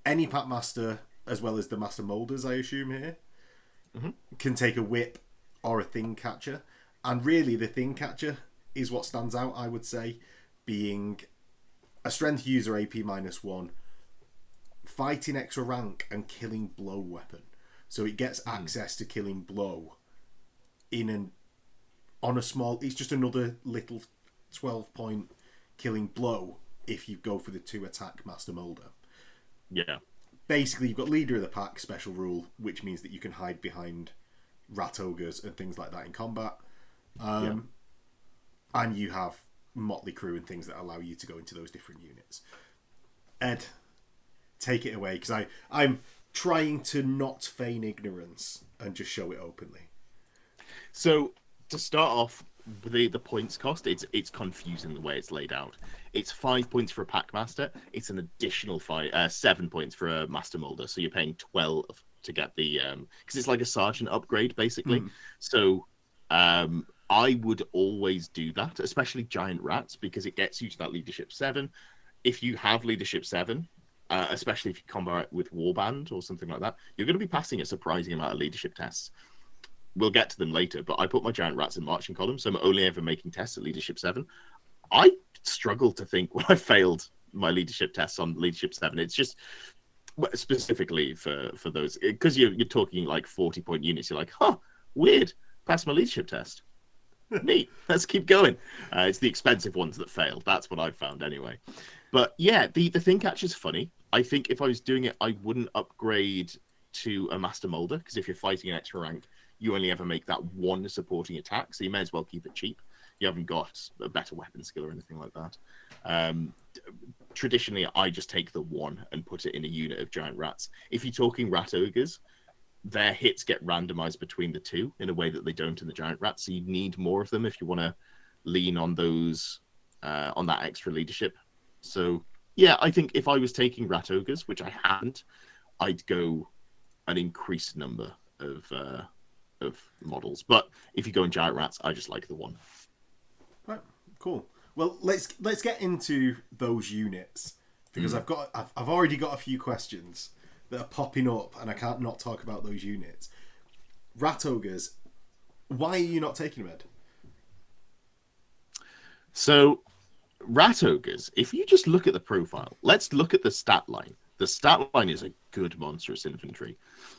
Any packmaster, as well as the master moulders, I assume here, can take a whip or a thing catcher, and really the thing catcher is what stands out, I would say, being a strength user, AP -1, fighting extra rank and killing blow weapon. So it gets access to killing blow on a small. It's just another little 12-point killing blow if you go for the 2 attack master moulder. Yeah. Basically, you've got leader of the pack special rule, which means that you can hide behind rat ogres and things like that in combat. And you have motley crew and things that allow you to go into those different units. Ed, take it away, because I'm trying to not feign ignorance and just show it openly. So to start off, the points cost, it's confusing the way it's laid out. It's 5 points for a packmaster. It's an additional 7 points for a master moulder. So you're paying 12 to get the because it's like a sergeant upgrade basically. So I would always do that, especially giant rats, because it gets you to that leadership 7. If you have leadership 7, especially if you combat with warband or something like that, you're going to be passing a surprising amount of leadership tests. We'll get to them later, but I put my giant rats in marching column, so I'm only ever making tests at leadership 7. I struggle to think when I failed my leadership tests on leadership 7. It's just specifically for those, because you're talking like 40-point units. You're like, weird, passed my leadership test. Neat, let's keep going. It's the expensive ones that failed. That's what I've found anyway. But yeah, the thing catcher's funny. I think if I was doing it, I wouldn't upgrade to a master moulder, because if you're fighting an extra rank, you only ever make that one supporting attack, so you may as well keep it cheap. You haven't got a better weapon skill or anything like that. Traditionally, I just take the 1 and put it in a unit of giant rats. If you're talking rat ogres, their hits get randomized between the 2 in a way that they don't in the giant rats, so you need more of them if you want to lean on those, on that extra leadership. So yeah, I think if I was taking rat ogres, which I haven't, I'd go an increased number of models. But if you go in giant rats, I just like the 1. Right, cool. Well, let's get into those units, because I've already got a few questions that are popping up, and I can't not talk about those units. Rat ogres, why are you not taking them, Ed? So rat ogres, if you just look at the profile, let's look at the stat line. The stat line is a good monstrous infantry.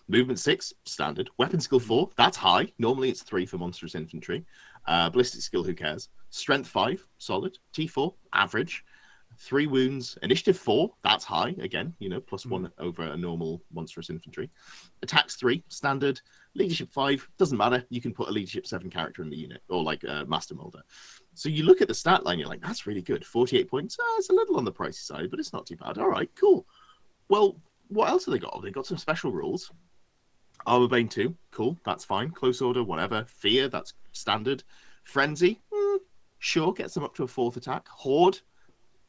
Movement 6, standard. Weapon skill 4, that's high. Normally it's 3 for monstrous infantry. Ballistic skill, who cares? Strength 5, solid. T4, average. 3 wounds. Initiative 4, that's high. Again, plus 1 over a normal monstrous infantry. Attacks 3, standard. Leadership 5, doesn't matter. You can put a leadership 7 character in the unit, or like a master moulder. So you look at the stat line, you're like, that's really good. 48 points. It's a little on the pricey side, but it's not too bad. All right, cool. Well, what else have they got? They've got some special rules. Armor Bane 2, cool, that's fine. Close Order, whatever. Fear, that's standard. Frenzy, sure, gets them up to a 4th attack. Horde,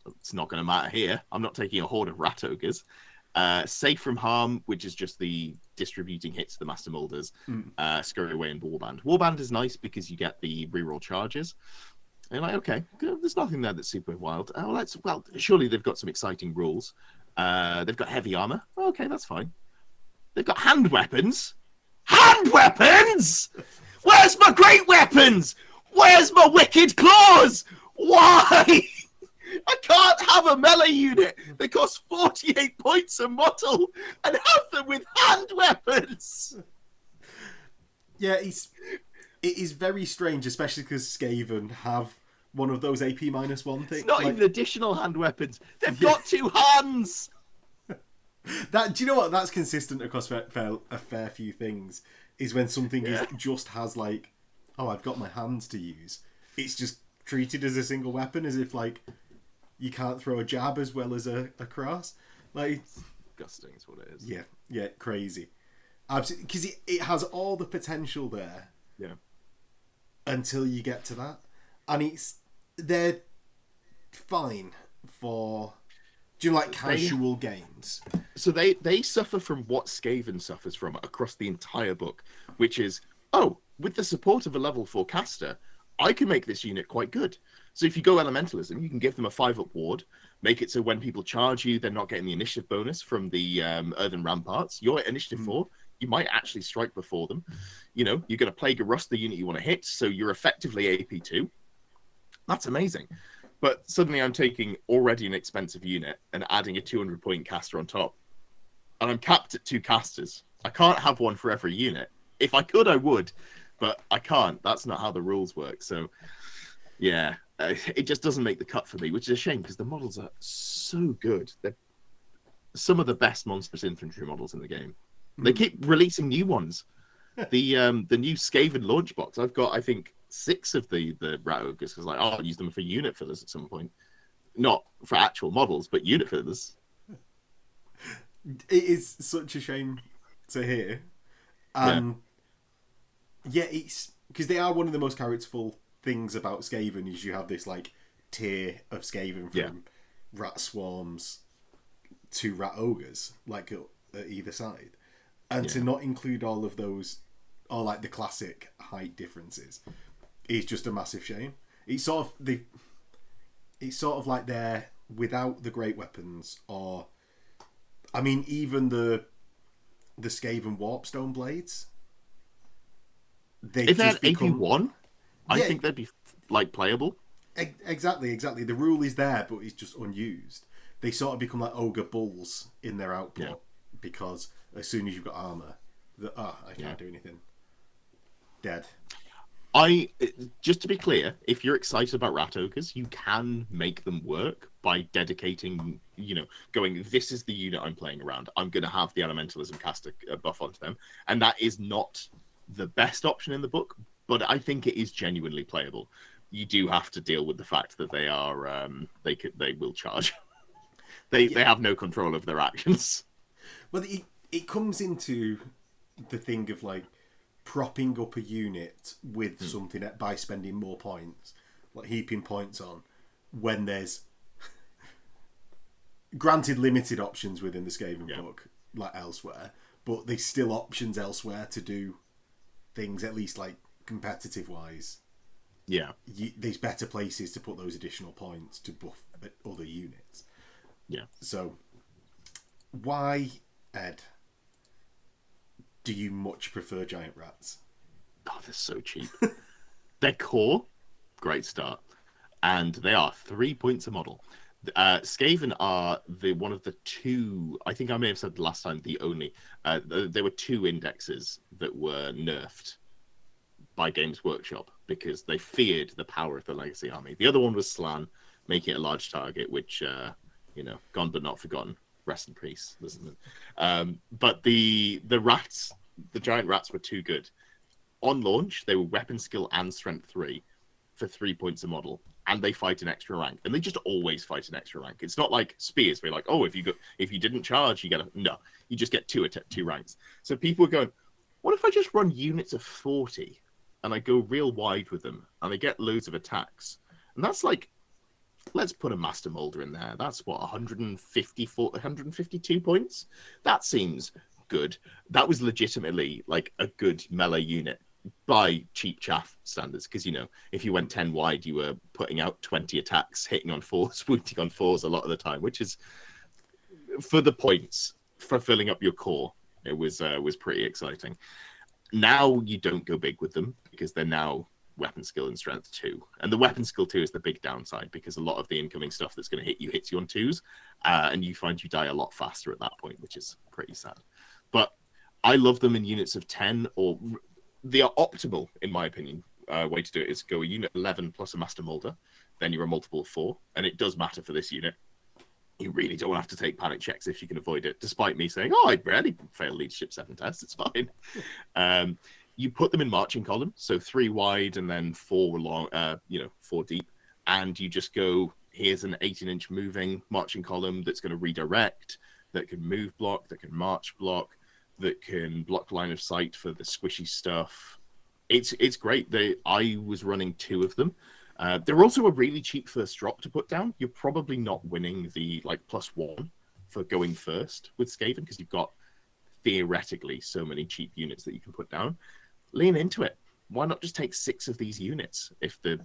it's not going to matter here. I'm not taking a horde of rat ogres. Safe from Harm, which is just the distributing hits to the master moulders. Scurry Away and Warband. Warband is nice because you get the reroll charges. And you're like, okay, there's nothing there that's super wild. Well, surely they've got some exciting rules. They've got heavy armor. Okay, that's fine. They've got hand weapons. Hand weapons? Where's my great weapons? Where's my wicked claws? Why? I can't have a melee unit that costs 48 points a model and have them with hand weapons. Yeah, it is very strange, especially because Skaven have one of those AP -1 things. It's not even additional hand weapons. They've got 2 hands. Do you know what? That's consistent across a fair few things. Is when something just has like, I've got my hands to use. It's just treated as a single weapon, as if like you can't throw a jab as well as a cross. Like, disgusting is what it is. Yeah, crazy. Absolutely, because it has all the potential there. Yeah. Until you get to that, and they're fine for Do you like casual games? So they suffer from what Skaven suffers from across the entire book, which is, oh, with the support of a level 4 caster, I can make this unit quite good. So if you go Elementalism, you can give them a 5-up ward, make it so when people charge you, they're not getting the initiative bonus from the Earthen Ramparts. You're at initiative 4, you might actually strike before them. You know, you're going to Plague of Rust the unit you want to hit, so you're effectively AP2. That's amazing. But suddenly I'm taking already an expensive unit and adding a 200-point caster on top. And I'm capped at 2 casters. I can't have one for every unit. If I could, I would. But I can't. That's not how the rules work. So, yeah, it just doesn't make the cut for me, which is a shame because the models are so good. They're some of the best Monstrous Infantry models in the game. They keep releasing new ones. The new Skaven launch box. I've got, I think, 6 of the Rat Ogres because like, I'll use them for unit fillers at some point. Not for actual models, but unit fillers. It is such a shame to hear. Yeah, it's because they are one of the most characterful things about Skaven is you have this like tier of Skaven from rat swarms to rat ogres, like at either side, and to not include all of those, or like the classic height differences, is just a massive shame. It's sort of like they're without the great weapons, or I mean even the Skaven Warpstone blades. If they had AP1, I think they'd be like playable. Exactly. The rule is there, but it's just unused. They sort of become like ogre bulls in their output because as soon as you've got armor, I can't do anything. Dead. Just to be clear, if you're excited about rat ogres, you can make them work by dedicating, going, this is the unit I'm playing around. I'm going to have the Elementalism caster buff onto them, and that is not the best option in the book, but I think it is genuinely playable. You do have to deal with the fact that they are they will charge. They have no control of their actions. Well, it comes into the thing of like propping up a unit with something by spending more points, like heaping points on, when there's granted limited options within the Skaven book, like elsewhere, but there's still options elsewhere to do things, at least like competitive wise. There's better places to put those additional points to buff other units. So why, Ed, do you much prefer giant rats? Oh, they're so cheap. Their core, great start, and they are 3 points a model. Skaven are one of the 2, I think I may have said last time, the only, there were 2 indexes that were nerfed by Games Workshop because they feared the power of the Legacy Army. The other one was Slan, making it a large target, which, gone but not forgotten. Rest in peace, listen. But the rats, the giant rats were too good. On launch, they were weapon skill and strength 3 for 3 points a model. And they fight an extra rank, and they just always fight an extra rank. It's not like spears, where you're like, oh, if you didn't charge, you get no, you just get 2 ranks. So people are going, what if I just run units of 40, and I go real wide with them, and I get loads of attacks, and that's like, let's put a Master Moulder in there. That's what 152 points. That seems good. That was legitimately like a good melee unit by cheap chaff standards, because if you went 10 wide, you were putting out 20 attacks, hitting on 4s, wounding on 4s a lot of the time, which is for the points for filling up your core. It was pretty exciting. Now you don't go big with them because they're now weapon skill and strength 2, and the weapon skill 2 is the big downside because a lot of the incoming stuff that's going to hit you hits you on 2s, and you find you die a lot faster at that point, which is pretty sad. But I love them in units of 10, or the optimal, in my opinion, way to do it is go a unit 11 plus a Master Moulder, then you're a multiple of 4, and it does matter for this unit. You really don't have to take panic checks if you can avoid it, despite me saying, I rarely fail Leadership 7 tests, it's fine. You put them in marching column, so 3 wide and then 4 long, 4 deep, and you just go, here's an 18-inch moving marching column that's going to redirect, that can move block, that can march block, that can block line of sight for the squishy stuff. It's great. I was running 2 of them, They're also a really cheap first drop to put down. You're probably not winning the like +1 for going first with Skaven because you've got theoretically so many cheap units that you can put down. Lean into it. Why not just take 6 of these units if the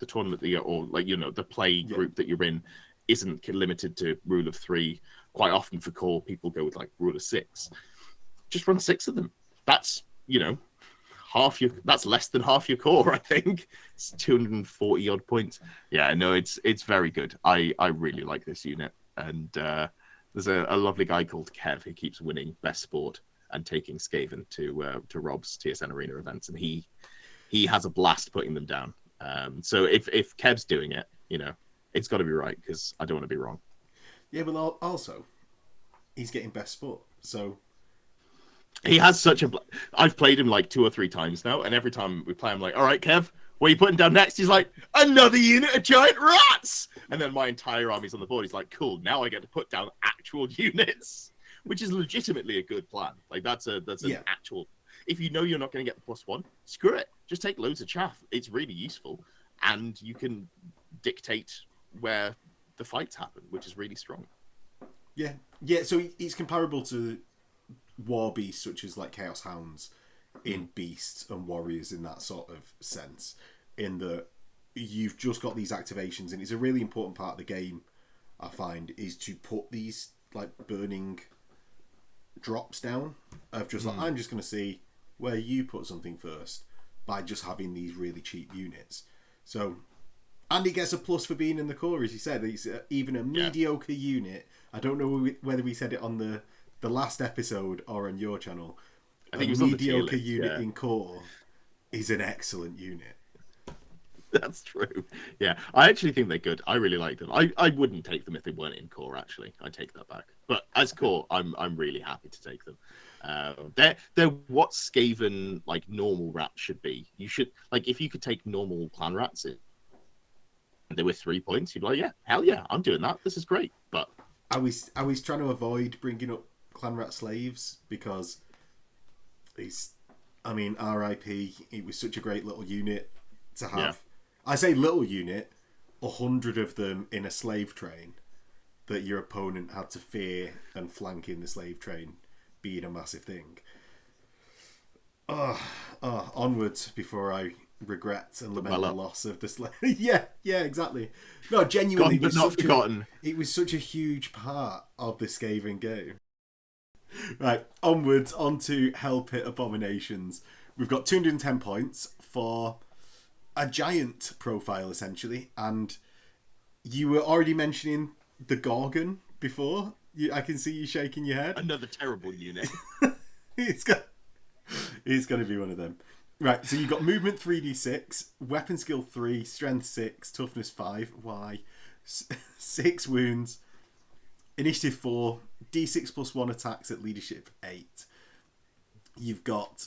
tournament that you're, or like the play group that you're in isn't limited to rule of 3. Quite often for core people go with like rule of 6. Just run 6 of them. That's that's less than half your core, I think. It's 240 odd points. Yeah, no, it's very good. I really like this unit. And there's a lovely guy called Kev who keeps winning best sport and taking Skaven to Rob's TSN Arena events, and he has a blast putting them down. So if Kev's doing it, it's got to be right because I don't want to be wrong. Yeah, but also he's getting best sport, so. He has such a. I've played him like 2 or 3 times now, and every time we play, I'm like, "All right, Kev, what are you putting down next?" He's like, "Another unit of giant rats!" And then my entire army's on the board. He's like, "Cool, now I get to put down actual units," which is legitimately a good plan. Like that's an actual. If you know you're not going to get the +1, screw it. Just take loads of chaff. It's really useful, and you can dictate where the fights happen, which is really strong. Yeah. So it's comparable to war beasts such as like Chaos Hounds in Beasts and Warriors in that sort of sense, in that you've just got these activations, and it's a really important part of the game, I find, is to put these like burning drops down of just like, I'm just going to see where you put something first by just having these really cheap units. So, and he gets a plus for being in the core, as you said. It's even a mediocre unit. I don't know whether we said it on the last episode or on your channel. I think a it was on the mediocre tier list, unit in core is an excellent unit. That's true. Yeah, I actually think they're good. I really like them. I wouldn't take them if they weren't in core. Actually, I take that back. But as core, I'm really happy to take them. They're what Skaven like normal rats should be. You should like if you could take normal clan rats and they were 3 points, you'd be like, yeah, hell yeah, I'm doing that. This is great. But I was trying to avoid bringing up clan rat slaves because RIP. It was such a great little unit to have. Yeah. I say little unit, 100 of them in a slave train that your opponent had to fear and flank in the slave train being a massive thing. Onwards before I regret and lament the loss of the slave. yeah, exactly. No, genuinely, Gone but not forgotten. It was such a huge part of the Skaven game. Right, onwards onto Hell Pit Abominations. We've got 210 points for a giant profile, essentially, and you were already mentioning the Gorgon before. I can see you shaking your head. Another terrible unit. He's going to be one of them. Right, so you've got movement 3d6, weapon skill 3, strength 6, toughness 5, why? 6 wounds, initiative 4, d6 plus 1 attacks at leadership 8. You've got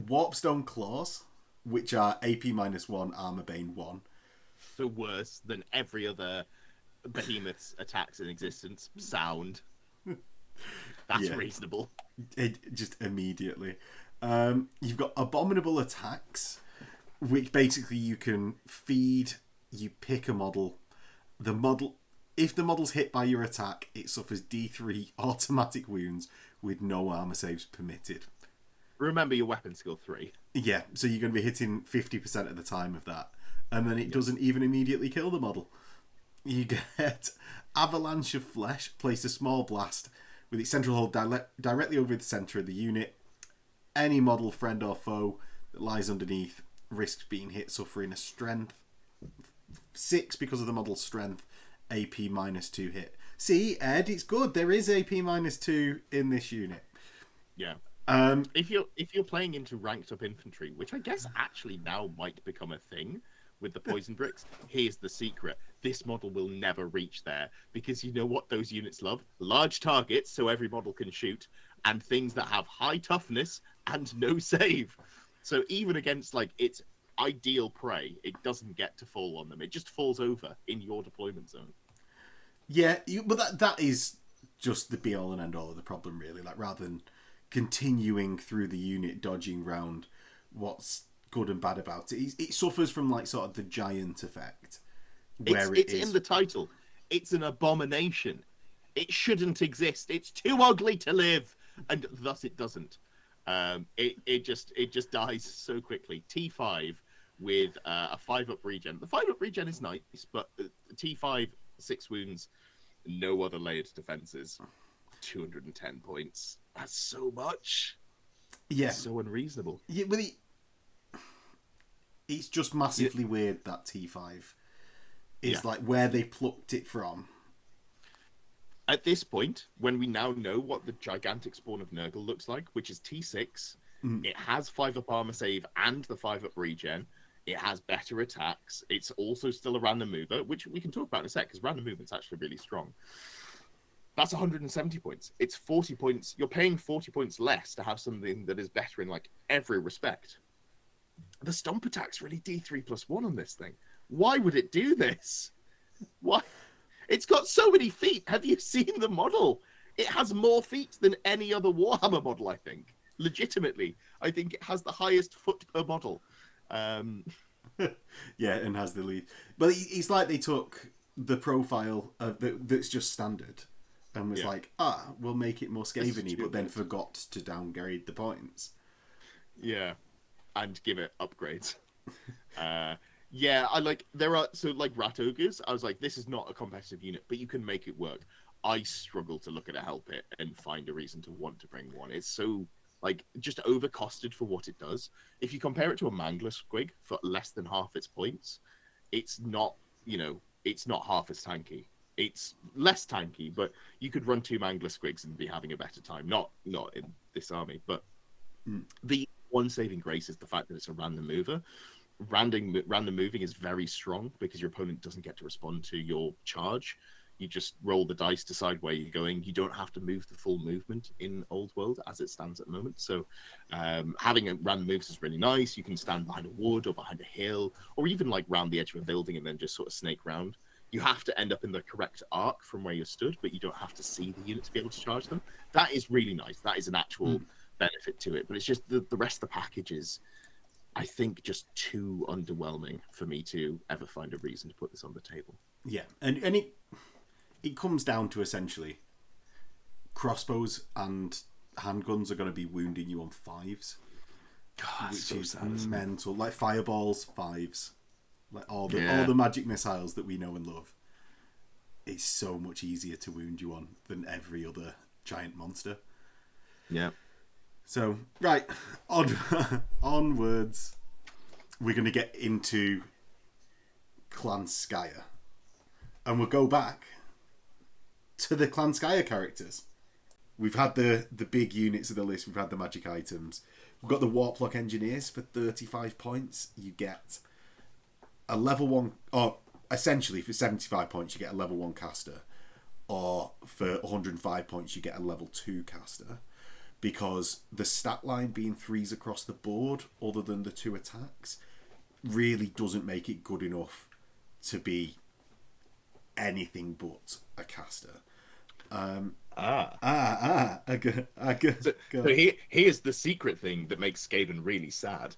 Warpstone Claws, which are AP -1, Armor Bane 1. So worse than every other behemoth's attacks in existence. Sound. That's reasonable. Just immediately. You've got Abominable Attacks, which basically you can feed, you pick a model. If the model's hit by your attack, it suffers D3 automatic wounds with no armor saves permitted. Remember your weapon skill 3. Yeah, so you're going to be hitting 50% of the time of that. And then it doesn't even immediately kill the model. You get Avalanche of Flesh, place a small blast with its central hold directly over the centre of the unit. Any model, friend or foe, that lies underneath risks being hit, suffering a strength 6 because of the model's strength, AP -2 hit. See, Ed, it's good. There is AP -2 in this unit. Yeah. If you're playing into ranked up infantry, which I guess actually now might become a thing with the poison bricks, here's the secret. This model will never reach there because you know what those units love? Large targets so every model can shoot, and things that have high toughness and no save. So even against like its ideal prey, it doesn't get to fall on them. It just falls over in your deployment zone. Yeah, but that is just the be all and end all of the problem, really. Like rather than continuing through the unit dodging round what's good and bad about it. It suffers from like sort of the giant effect, It's in the title. It's an abomination. It shouldn't exist. It's too ugly to live, and thus it doesn't. It just dies so quickly. T5 with a 5-up regen. The 5-up regen is nice, but T5 6 wounds, no other layered defenses. 210 points. That's so much. Yeah, it's so unreasonable. Yeah, well, it's just massively weird that T5 is like where they plucked it from. At this point, when we now know what the gigantic spawn of Nurgle looks like, which is T6, it has 5-up armor save and the 5-up regen. It has better attacks. It's also still a random mover, which we can talk about in a sec, because random movement's actually really strong. That's 170 points. It's 40 points. You're paying 40 points less to have something that is better in like every respect. The stomp attack's really D3+1 on this thing. Why would it do this? Why? It's got so many feet. Have you seen the model? It has more feet than any other Warhammer model, I think. Legitimately. I think it has the highest foot per model. Yeah, and has the lead. But it's like they took the profile that's just standard and was like, we'll make it more Skaven-y, but then forgot to downgrade the points. Yeah, and give it upgrades. Yeah, there are, so like Rat Ogres, I was like, this is not a competitive unit, but you can make it work. I struggle to look at a help it and find a reason to want to bring one. It's so, like, just overcosted for what it does. If you compare it to a Mangler Squig for less than half its points, it's not, it's not half as tanky. It's less tanky, but you could run 2 Mangler Squigs and be having a better time. Not in this army, but the one saving grace is the fact that it's a random mover. Random moving is very strong because your opponent doesn't get to respond to your charge. You just roll the dice, decide where you're going. You don't have to move the full movement in Old World as it stands at the moment. So having a random moves is really nice. You can stand behind a wood or behind a hill, or even like round the edge of a building and then just sort of snake round. You have to end up in the correct arc from where you're stood, but you don't have to see the unit to be able to charge them. That is really nice. That is an actual benefit to it. But it's just the rest of the package is, I think, just too underwhelming for me to ever find a reason to put this on the table. Yeah, and it comes down to essentially crossbows and handguns are going to be wounding you on 5s, which so is sad, mental. Like fireballs, 5s, like all the magic missiles that we know and love. It's so much easier to wound you on than every other giant monster. Yeah. So right, onwards. We're going to get into Clan Skyre, and we'll go back to the Clan Skyre characters. We've had the big units of the list. We've had the magic items. We've got the Warplock Engineers for 35 points. You get a level 1, or essentially for 75 points you get a level 1 caster, or for 105 points you get a level 2 caster, because the stat line being 3s across the board other than the 2 attacks really doesn't make it good enough to be anything but a caster. So here's the secret thing that makes Skaven really sad.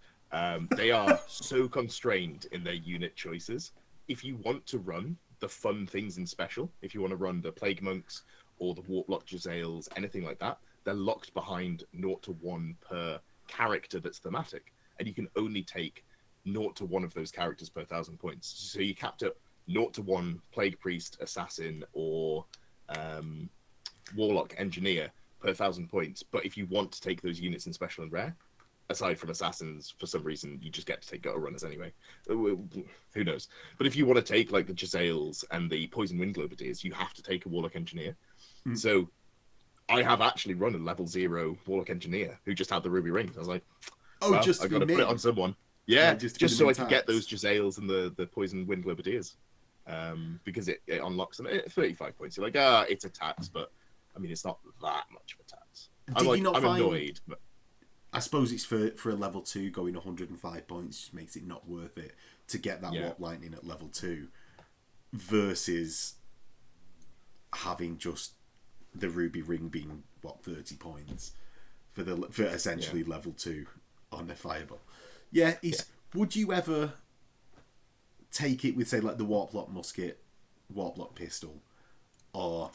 They are so constrained in their unit choices. If you want to run the fun things in special, if you want to run the Plague Monks or the Warplock Jezzails, anything like that, they're locked behind 0 to 1 per character that's thematic. And you can only take 0 to 1 of those characters per 1,000 points. So you capped at 0 to 1 Plague Priest, Assassin, or Warlock Engineer per 1,000 points. But if you want to take those units in special and rare, aside from Assassins, for some reason, you just get to take gutter runners anyway. Who knows? But if you want to take like the Jezzails and the Poison Wind Globadiers, you have to take a Warlock Engineer. So I have actually run a level 0 Warlock Engineer who just had the Ruby Rings. I was like, I got to put it on someone. Yeah, just so I could get those Jezzails and the Poison Wind Globadiers. Because it unlocks them at 35 points. You're like, it's a tax, but I mean, it's not that much of a tax. I'm annoyed. But I suppose it's for a level 2 going 105 points just makes it not worth it to get that Warp Lightning at level 2 versus having just the Ruby Ring being 30 points for essentially level 2 on the Fireball. Yeah, would you ever take it with, say, like the Warplock musket, Warplock pistol, or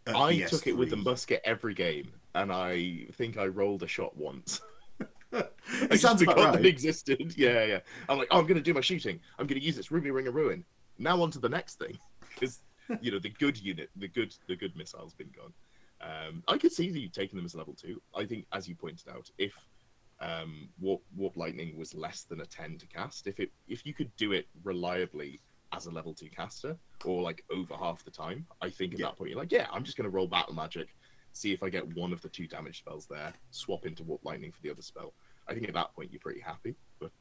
I BS3? took it with the musket every game, and I think I rolled a shot once. I It sounds about forgot right. they existed. Yeah. I'm like, oh, I'm going to do my shooting. I'm going to use this Ruby Ring of Ruin. Now on to the next thing, because the good unit, the good missile's been gone. I could see you taking them as level 2. I think, as you pointed out, if Warp Lightning was less than a 10 to cast, if you could do it reliably as a level 2 caster, or like over half the time, I think at that point you're like, yeah, I'm just going to roll Battle Magic, see if I get one of the 2 damage spells there, swap into Warp Lightning for the other spell. I think at that point you're pretty happy. But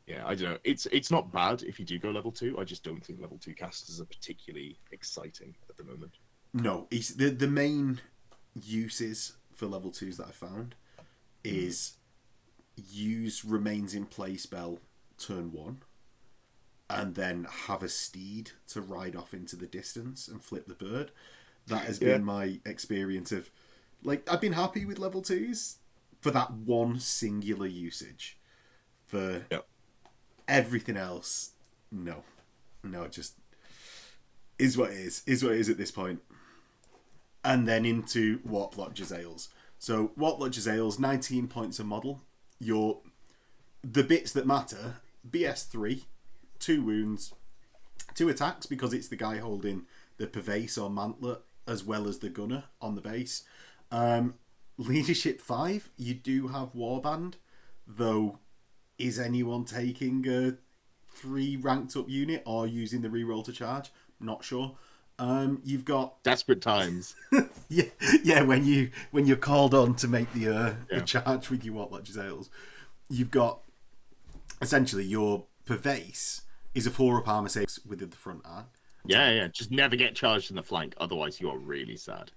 yeah, I don't know. It's not bad if you do go level 2. I just don't think level 2 casters are particularly exciting at the moment. No, it's the main uses for level 2s that I found is use Remains in Play spell turn 1, and then have a steed to ride off into the distance and flip the bird. That has been my experience of, like, I've been happy with level 2s for that one singular usage. For everything else, no, just is what it is at this point. And then into Warplock Jezzails. So Warplock Jezzails, 19 points a model. The bits that matter: BS3, 2 wounds, 2 attacks because it's the guy holding the Purvase or Mantlet as well as the gunner on the base. Leadership 5, you do have Warband, though is anyone taking a 3 ranked up unit or using the reroll to charge? Not sure. You've got desperate times. yeah. When you're called on to make the charge with your Warplock Jezzails, you've got essentially your Purvase is a 4-up armor 6 with the front arc. Yeah. Just never get charged in the flank, otherwise you are really sad.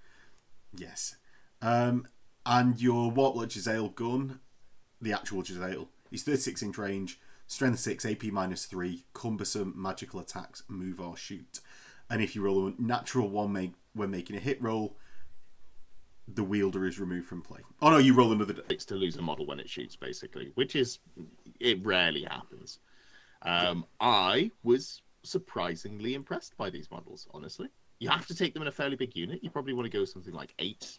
Yes. And your Warplock Jezzail gun, the actual Jezzail, is 36-inch range, strength 6, AP -3, cumbersome magical attacks, move or shoot. And if you roll a natural 1 when making a hit roll, the wielder is removed from play. Oh no, you roll another. It's to lose a model when it shoots, basically, it rarely happens. I was surprisingly impressed by these models, honestly. You have to take them in a fairly big unit. You probably want to go something like 8,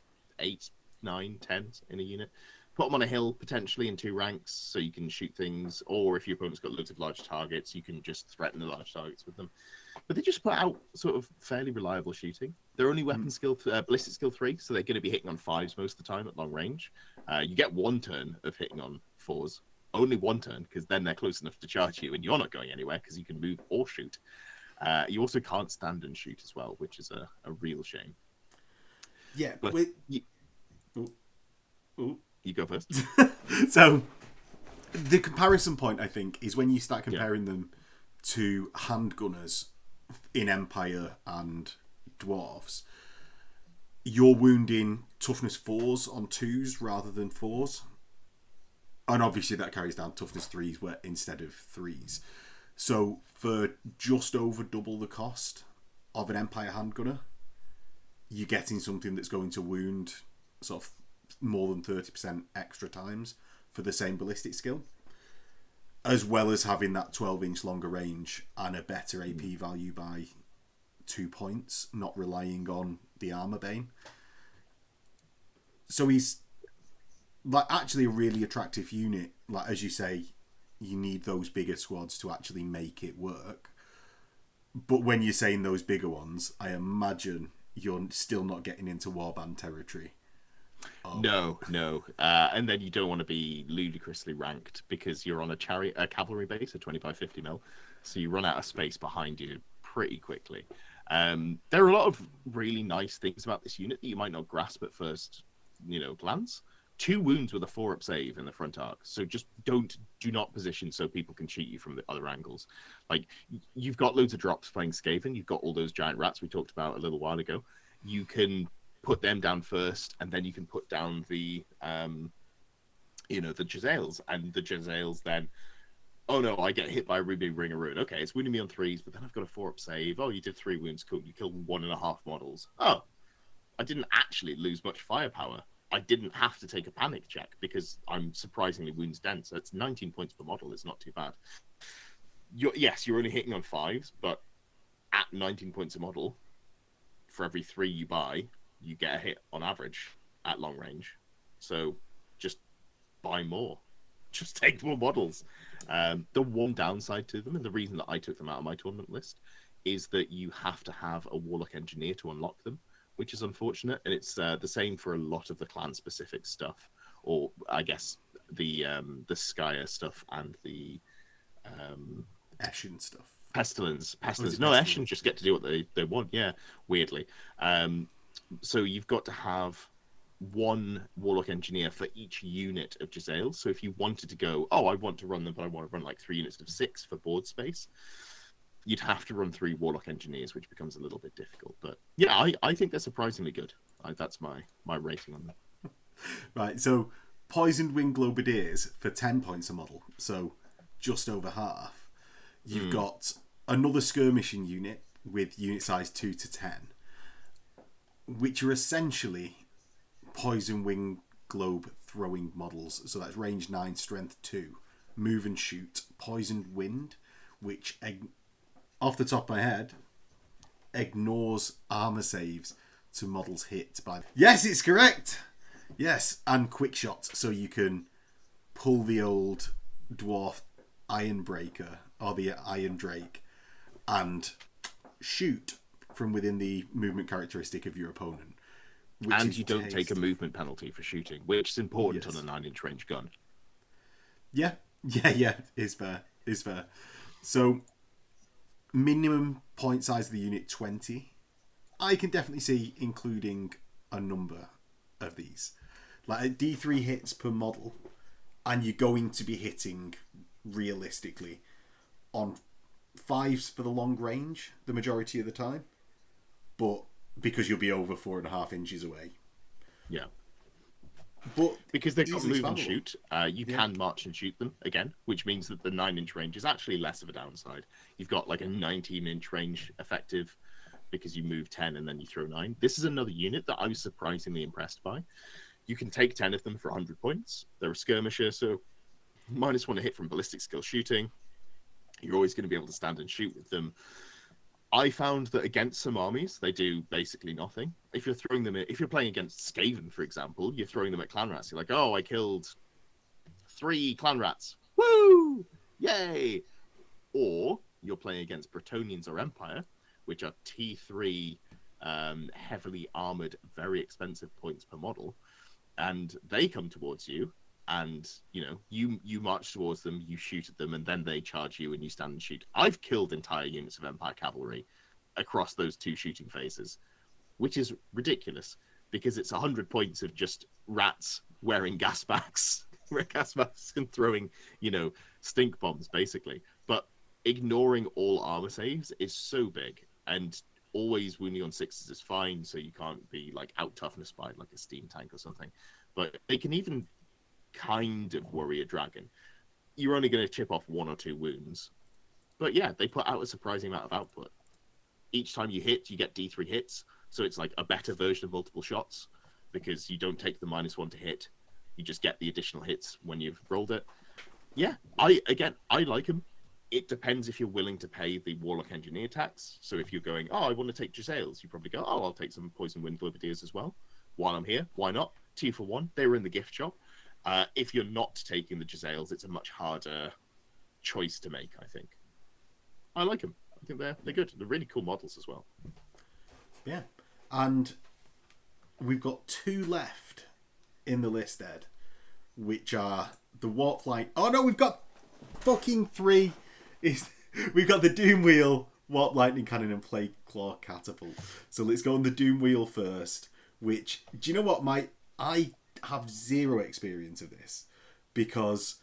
9, 10 in a unit. Put them on a hill, potentially in 2 ranks, so you can shoot things. Or if your opponent's got loads of large targets, you can just threaten the large targets with them. But they just put out sort of fairly reliable shooting. They're only weapon skill, ballistic skill 3, so they're going to be hitting on 5s most of the time at long range. You get 1 turn of hitting on 4s. Only 1 turn, because then they're close enough to charge you, and you're not going anywhere because you can move or shoot. You also can't stand and shoot as well, which is a real shame. Yeah, but you go first. So, the comparison point, I think, is when you start comparing them to handgunners in Empire and Dwarves. You're wounding toughness 4s on 2s rather than 4s. And obviously that carries down toughness 3s instead of 3s. So, for just over double the cost of an Empire handgunner, you're getting something that's going to wound sort of more than 30% extra times for the same ballistic skill, as well as having that 12-inch longer range and a better AP value by 2 points, not relying on the armor bane. So he's like actually a really attractive unit. Like, as you say, you need those bigger squads to actually make it work. But when you're saying those bigger ones, I imagine you're still not getting into warband territory. No. And then you don't want to be ludicrously ranked because you're on a cavalry base, a 25-50 mil. So you run out of space behind you pretty quickly. There are a lot of really nice things about this unit that you might not grasp at first, glance. 2 wounds with a 4-up save in the front arc. So just do not position so people can cheat you from the other angles. Like, you've got loads of drops playing Skaven. You've got all those giant rats we talked about a little while ago. You can put them down first, and then you can put down the Jezzails, and the Jezzails then, oh no, I get hit by a Ruby Ring of Ruin. Okay, it's wounding me on 3s, but then I've got a 4-up save. Oh, you did 3 wounds, cool. You killed 1.5 models. Oh, I didn't actually lose much firepower. I didn't have to take a panic check because I'm surprisingly wounds dense. So it's 19 points per model. It's not too bad. You're only hitting on 5s, but at 19 points a model, for every 3 you buy, you get a hit on average at long range. So just buy more. Just take more models. The one downside to them, and the reason that I took them out of my tournament list, is that you have to have a Warlock Engineer to unlock them, which is unfortunate. And it's the same for a lot of the clan-specific stuff, or I guess the Skyre stuff and the Eshin stuff. Pestilens. No, Pestilens? Eshin just get to do what they want, yeah, weirdly. So you've got to have one Warlock Engineer for each unit of Giselle. So if you wanted to go, I want to run them, but I want to run like 3 units of 6 for board space, you'd have to run 3 Warlock Engineers, which becomes a little bit difficult. But yeah, I think they're surprisingly good. That's my rating on them. Right, so Poisoned Wing Globadiers for 10 points a model, so just over half. You've got another skirmishing unit with unit size 2 to 10, which are essentially Poison Wing Globe throwing models. So that's range 9, strength 2, move and shoot, poisoned wind, which off the top of my head ignores armor saves to models hit by. Yes, it's correct. Yes, and quick shot, so you can pull the old dwarf Iron Breaker or the Iron Drake and shoot from within the movement characteristic of your opponent. And you don't take a movement penalty for shooting, which is important on a 9-inch range gun. Yeah, is fair. So, minimum point size of the unit 20. I can definitely see including a number of these. Like D3 hits per model, and you're going to be hitting realistically on 5s for the long range the majority of the time, but because you'll be over 4.5 inches away. Yeah. But because they've got move spammable. and shoot, you can march and shoot them again, which means that the 9-inch range is actually less of a downside. You've got like a 19-inch range effective because you move 10 and then you throw 9. This is another unit that I was surprisingly impressed by. You can take 10 of them for 100 points. They're a skirmisher, so -1 to hit from ballistic skill shooting. You're always going to be able to stand and shoot with them. I found that against some armies, they do basically nothing. If you're playing against Skaven, for example, you're throwing them at clan rats. You're like, I killed 3 clan rats. Woo! Yay! Or you're playing against Bretonians or Empire, which are T3, heavily armored, very expensive points per model, and they come towards you, and you march towards them, you shoot at them, and then they charge you and you stand and shoot. I've killed entire units of Empire cavalry across those 2 shooting phases, which is ridiculous because it's 100 points of just rats wearing gas masks and throwing stink bombs basically. But ignoring all armor saves is so big, and always wounding on 6s is fine, so you can't be like out toughness by like a steam tank or something. But they can even kind of worry a dragon. You're only going to chip off 1 or 2 wounds, but yeah, they put out a surprising amount of output. Each time you hit, you get D3 hits, so it's like a better version of multiple shots because you don't take the -1 to hit, you just get the additional hits when you've rolled it. Yeah, I like them. It depends if you're willing to pay the Warlock Engineer tax. So if you're going, I want to take Giselles, you probably go, I'll take some Poison Wind Globadiers as well. While I'm here, why not? 2 for 1. They were in the gift shop. If you're not taking the Giselles, it's a much harder choice to make, I think. I like them. I think they're good. They're really cool models as well. Yeah. And we've got 2 left in the list, Ed, which are the Warp Flight. Oh no, we've got fucking 3. We've got the Doom Wheel, Warp Lightning Cannon, and Plague Claw Catapult. So let's go on the Doom Wheel first, which, do you know what, I have 0 experience of this because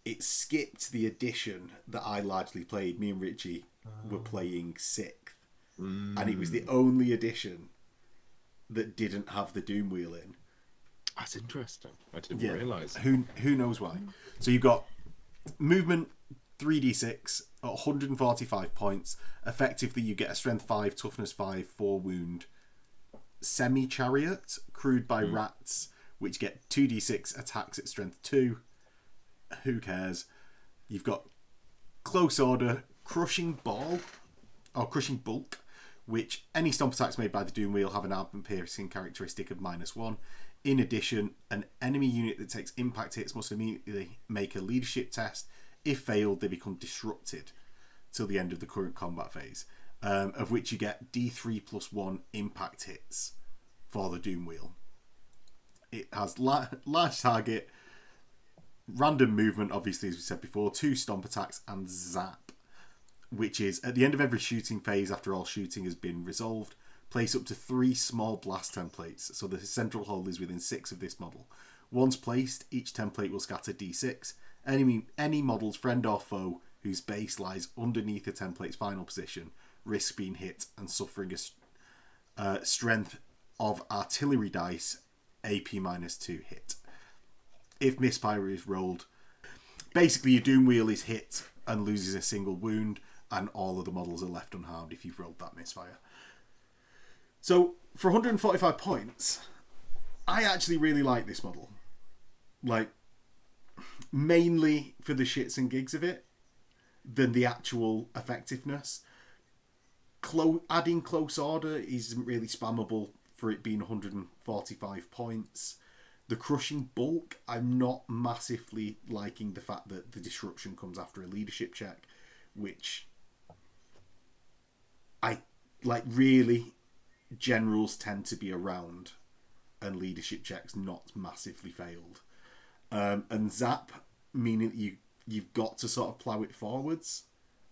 it skipped the edition that I largely played. Me and Richie were playing 6th, and it was the only edition that didn't have the Doom Wheel in. That's interesting. I didn't realise. Who knows why? So you've got movement 3d6 at 145 points. Effectively, you get a strength 5, toughness 5, 4 wound semi-chariot crewed by rats which get 2d6 attacks at strength 2. Who cares? You've got Close Order, Crushing Ball, or Crushing Bulk, which any stomp attacks made by the Doom Wheel have an armor-piercing characteristic of -1. In addition, an enemy unit that takes impact hits must immediately make a leadership test. If failed, they become disrupted till the end of the current combat phase, of which you get D3+1 impact hits for the Doom Wheel. It has large target, random movement, obviously, as we said before, 2 stomp attacks, and zap, which is at the end of every shooting phase after all shooting has been resolved. Place up to 3 small blast templates, so the central hole is within 6 of this model. Once placed, each template will scatter D6. Any model's friend or foe whose base lies underneath the template's final position risks being hit and suffering a strength of artillery dice AP -2 hit. If misfire is rolled, basically your Doom Wheel is hit and loses a single wound, and all of the models are left unharmed if you've rolled that misfire. So for 145 points, I actually really like this model. Like, mainly for the shits and gigs of it than the actual effectiveness. Adding Close Order isn't really spammable for it being 145 points. The Crushing Bulk, I'm not massively liking the fact that the disruption comes after a leadership check, which I like. Really, generals tend to be around and leadership checks not massively failed. And Zap, meaning that you've got to sort of plough it forwards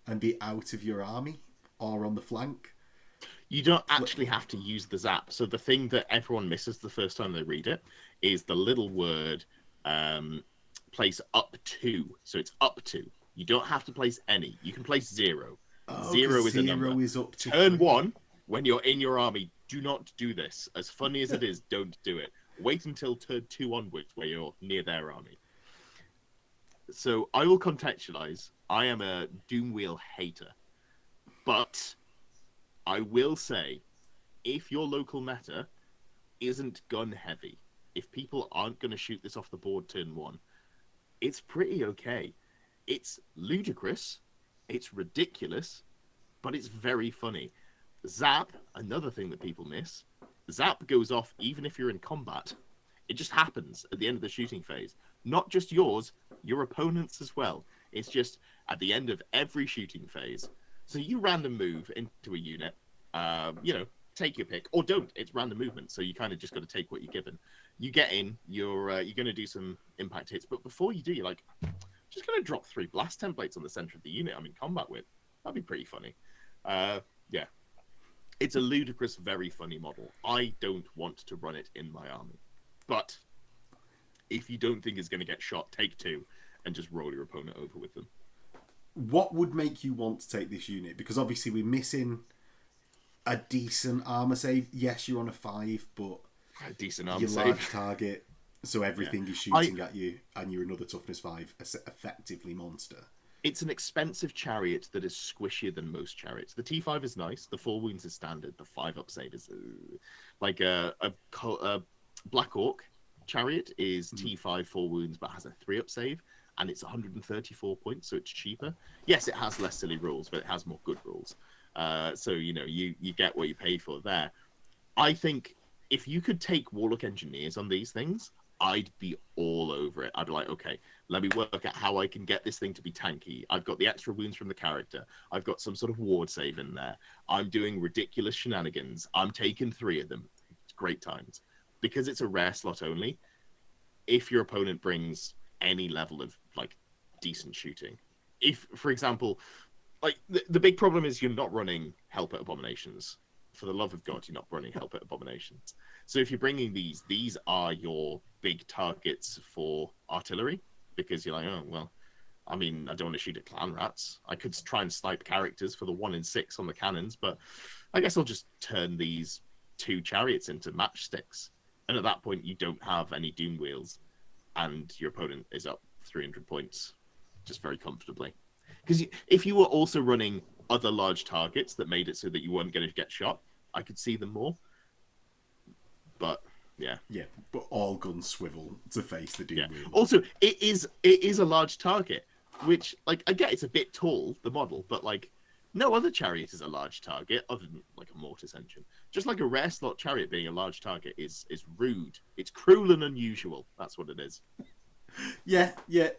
and be out of your army or on the flank. You don't actually have to use the Zap. So the thing that everyone misses the first time they read it is the little word place up to. So it's up to. You don't have to place any. You can place 0. Oh, 0 is a number. Is up to Turn 3. 1, when you're in your army, do not do this. As funny as it is, don't do it. Wait until turn 2 onwards, where you're near their army. So I will contextualize. I am a Doom Wheel hater. But I will say, if your local meta isn't gun heavy, if people aren't going to shoot this off the board turn 1, it's pretty okay. It's ludicrous, it's ridiculous, but it's very funny. Zap, another thing that people miss, Zap goes off even if you're in combat. It just happens at the end of the shooting phase. Not just yours, your opponent's as well. It's just at the end of every shooting phase. So you random move into a unit, take your pick, or don't. It's random movement, so you kind of just got to take what you're given. You get in, you're going to do some impact hits, but before you do, you're like, just going to drop 3 blast templates on the center of the unit I'm in combat with. That'd be pretty funny. Yeah. It's a ludicrous, very funny model. I don't want to run it in my army. But if you don't think it's going to get shot, take 2 and just roll your opponent over with them. What would make you want to take this unit? Because obviously we're missing a decent armor save. Yes, you're on a 5, but a decent armor you're save. large target, so everything is shooting at you, and you're another toughness 5, effectively monster. It's an expensive chariot that is squishier than most chariots. The T5 is nice. The 4 wounds is standard. The 5 up save is like a Black Orc chariot is T5 4 wounds, but has a 3 up save, and it's 134 points, so it's cheaper. Yes, it has less silly rules, but it has more good rules. So you get what you pay for there. I think if you could take Warlock Engineers on these things, I'd be all over it. I'd be like, okay, let me work out how I can get this thing to be tanky. I've got the extra wounds from the character. I've got some sort of ward save in there. I'm doing ridiculous shenanigans. I'm taking 3 of them. It's great times. Because it's a rare slot only, if your opponent brings any level of decent shooting, if, for example, the big problem is you're not running Help at Abominations. For the love of God, you're not running Help at Abominations. So if you're bringing these are your big targets for artillery, because you're like, oh, well, I mean, I don't want to shoot at clan rats. I could try and snipe characters for the 1 in 6 on the cannons, but I guess I'll just turn these 2 chariots into matchsticks. And at that point, you don't have any Doom Wheels, and your opponent is up 300 points just very comfortably. Because if you were also running other large targets that made it so that you weren't going to get shot, I could see them more. But Yeah. Yeah, but all guns swivel to face the Doom Yeah. Wheel. Also, it is a large target, which, like, I get it's a bit tall, the model, but like no other chariot is a large target other than like a mortis engine. Just like a rare slot chariot being a large target is rude. It's cruel and unusual. That's what it is. Yeah, yeah.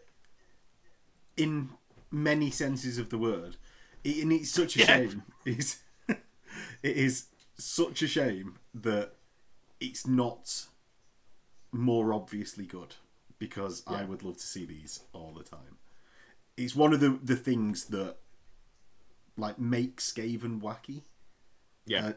In many senses of the word, and it's such a shame. It is such a shame that it's not more obviously good, because I would love to see these all the time. It's one of the things that like makes Skaven wacky. Yeah.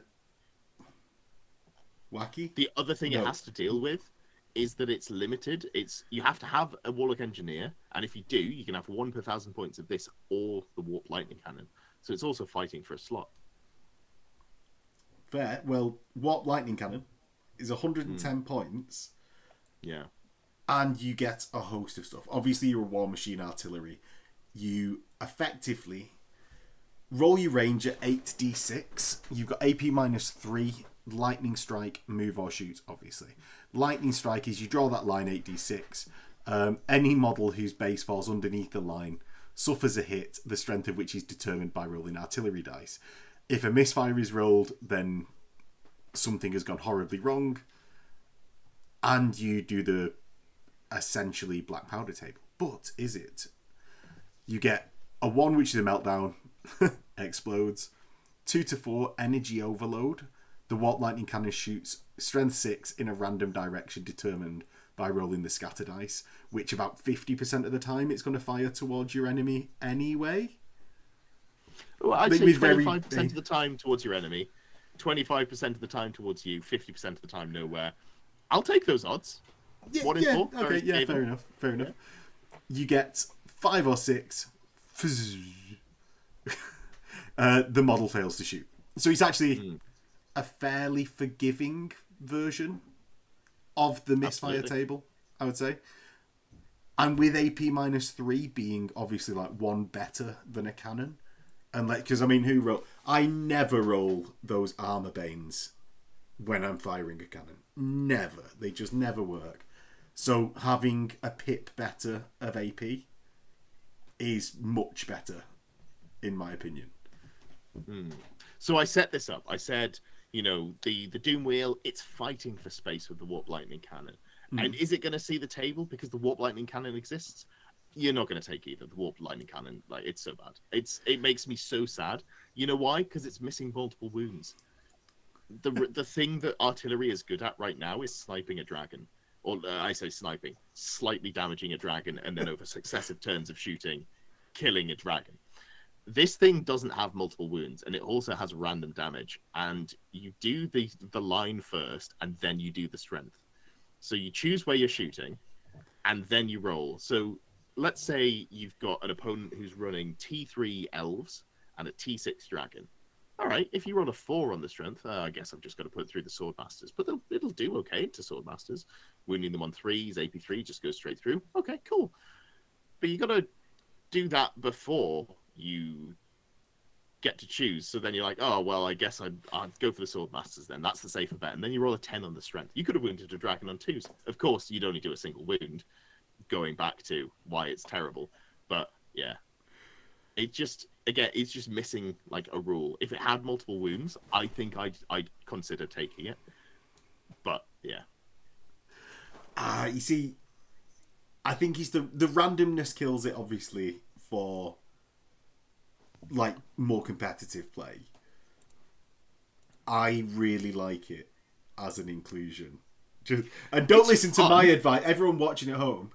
Wacky. The other thing it has to deal with is that it's limited. You have to have a Warlock Engineer, and if you do, you can have 1 per 1,000 points of this or the Warp Lightning Cannon. So it's also fighting for a slot. Fair. Well, Warp Lightning Cannon is 110 points. Yeah. And you get a host of stuff. Obviously, you're a War Machine Artillery. You effectively roll your range at 8d6. You've got AP -3, Lightning Strike, Move or Shoot, obviously. Lightning Strike is you draw that line 8d6. Any model whose base falls underneath the line suffers a hit, the strength of which is determined by rolling artillery dice. If a misfire is rolled, then something has gone horribly wrong, and you do the essentially black powder table. But is it? You get a 1, which is a meltdown, explodes. 2 to 4, energy overload. The Warp Lightning Cannon shoots strength 6 in a random direction determined by rolling the scatter dice, which about 50% of the time it's going to fire towards your enemy anyway. Well, I'd say 25% of the time towards your enemy, 25% of the time towards you, 50% of the time nowhere. I'll take those odds. Yeah, 1 in 4. Okay, yeah, fair enough. Fair enough. You get 5 or 6. The model fails to shoot. So it's actually a fairly forgiving version of the misfire table, I would say. And with AP -3 being obviously like 1 better than a cannon. And like, because I mean, I never roll those armor banes when I'm firing a cannon. Never. They just never work. So having a pip better of AP is much better, in my opinion. So I set this up. I said, the Doom Wheel, it's fighting for space with the Warp Lightning Cannon. And is it going to see the table because the Warp Lightning Cannon exists? You're not going to take either. The Warp Lightning Cannon, like, it's so bad. It makes me so sad. You know why? Because it's missing multiple wounds. The thing that artillery is good at right now is sniping a dragon. Or I say sniping, slightly damaging a dragon, and then over successive turns of shooting, killing a dragon. This thing doesn't have multiple wounds, and it also has random damage. And you do the line first, and then you do the strength. So you choose where you're shooting, and then you roll. So let's say you've got an opponent who's running T3 elves and a T6 dragon. All right, if you roll a 4 on the strength, I guess I've just got to put it through the Swordmasters. But it'll do okay to Swordmasters. Wounding them on 3s, AP3 just goes straight through. Okay, cool. But you got to do that before you get to choose. So then you're like, oh, well, I guess I'd go for the Swordmasters then. That's the safer bet. And then you roll a 10 on the strength. You could have wounded a dragon on 2s. Of course, you'd only do a single wound, going back to why it's terrible. But, yeah. It just, again, it's just missing, like, a rule. If it had multiple wounds, I think I'd consider taking it. But, yeah. You see, I think the randomness kills it, obviously, for like more competitive play. I really like it as an inclusion. And don't listen to my advice. Everyone watching at home,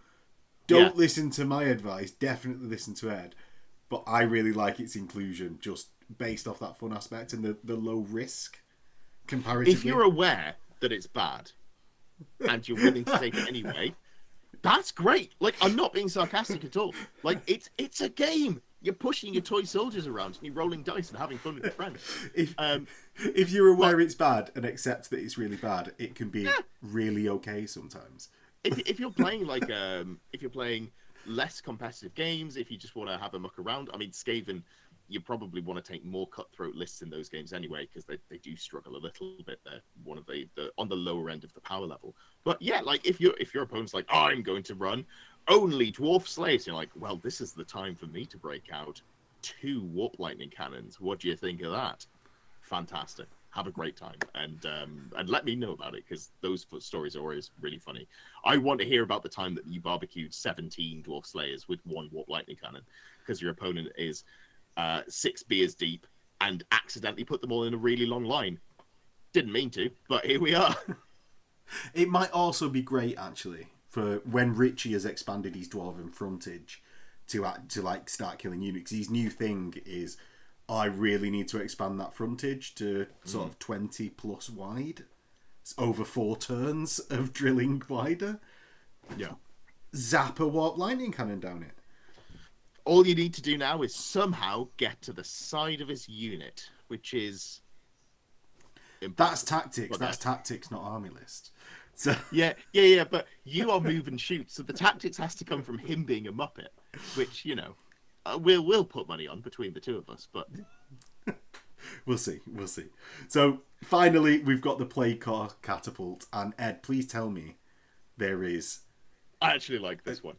don't listen to my advice. Definitely listen to Ed. But I really like its inclusion, just based off that fun aspect and the low risk comparatively. If you're aware that it's bad and you're willing to take it anyway, that's great. Like, I'm not being sarcastic at all. Like, it's a game. You're pushing your toy soldiers around and you're rolling dice and having fun with your friends. If you're aware it's bad and accept that it's really bad, it can be really okay sometimes. If you're playing if you're playing less competitive games, if you just want to have a muck around, I mean, Skaven you probably want to take more cutthroat lists in those games anyway, because they do struggle a little bit. They're one of the on the lower end of the power level. But yeah, like if your opponent's like, oh, I'm going to run only dwarf slaves, you're like, well, this is the time for me to break out 2 warp lightning cannons. What do you think of that? Fantastic. Have a great time, and let me know about it, because those stories are always really funny. I want to hear about the time that you barbecued 17 dwarf slayers with 1 warp lightning cannon, because your opponent is 6 beers deep and accidentally put them all in a really long line. Didn't mean to, but here we are. It might also be great, actually, for when Richie has expanded his dwarven frontage to like start killing units. His new thing is, I really need to expand that frontage to sort of 20 plus wide. It's over 4 turns of drilling wider. Yeah. Zap a warp lightning cannon down it. All you need to do now is somehow get to the side of his unit, which is That's tactics. That's tactics, not army list. So yeah. But you are move and shoot, so the tactics has to come from him being a muppet, which we'll put money on between the two of us. But we'll see. So finally, we've got the plague car catapult, and Ed, please tell me there is. I actually like this one.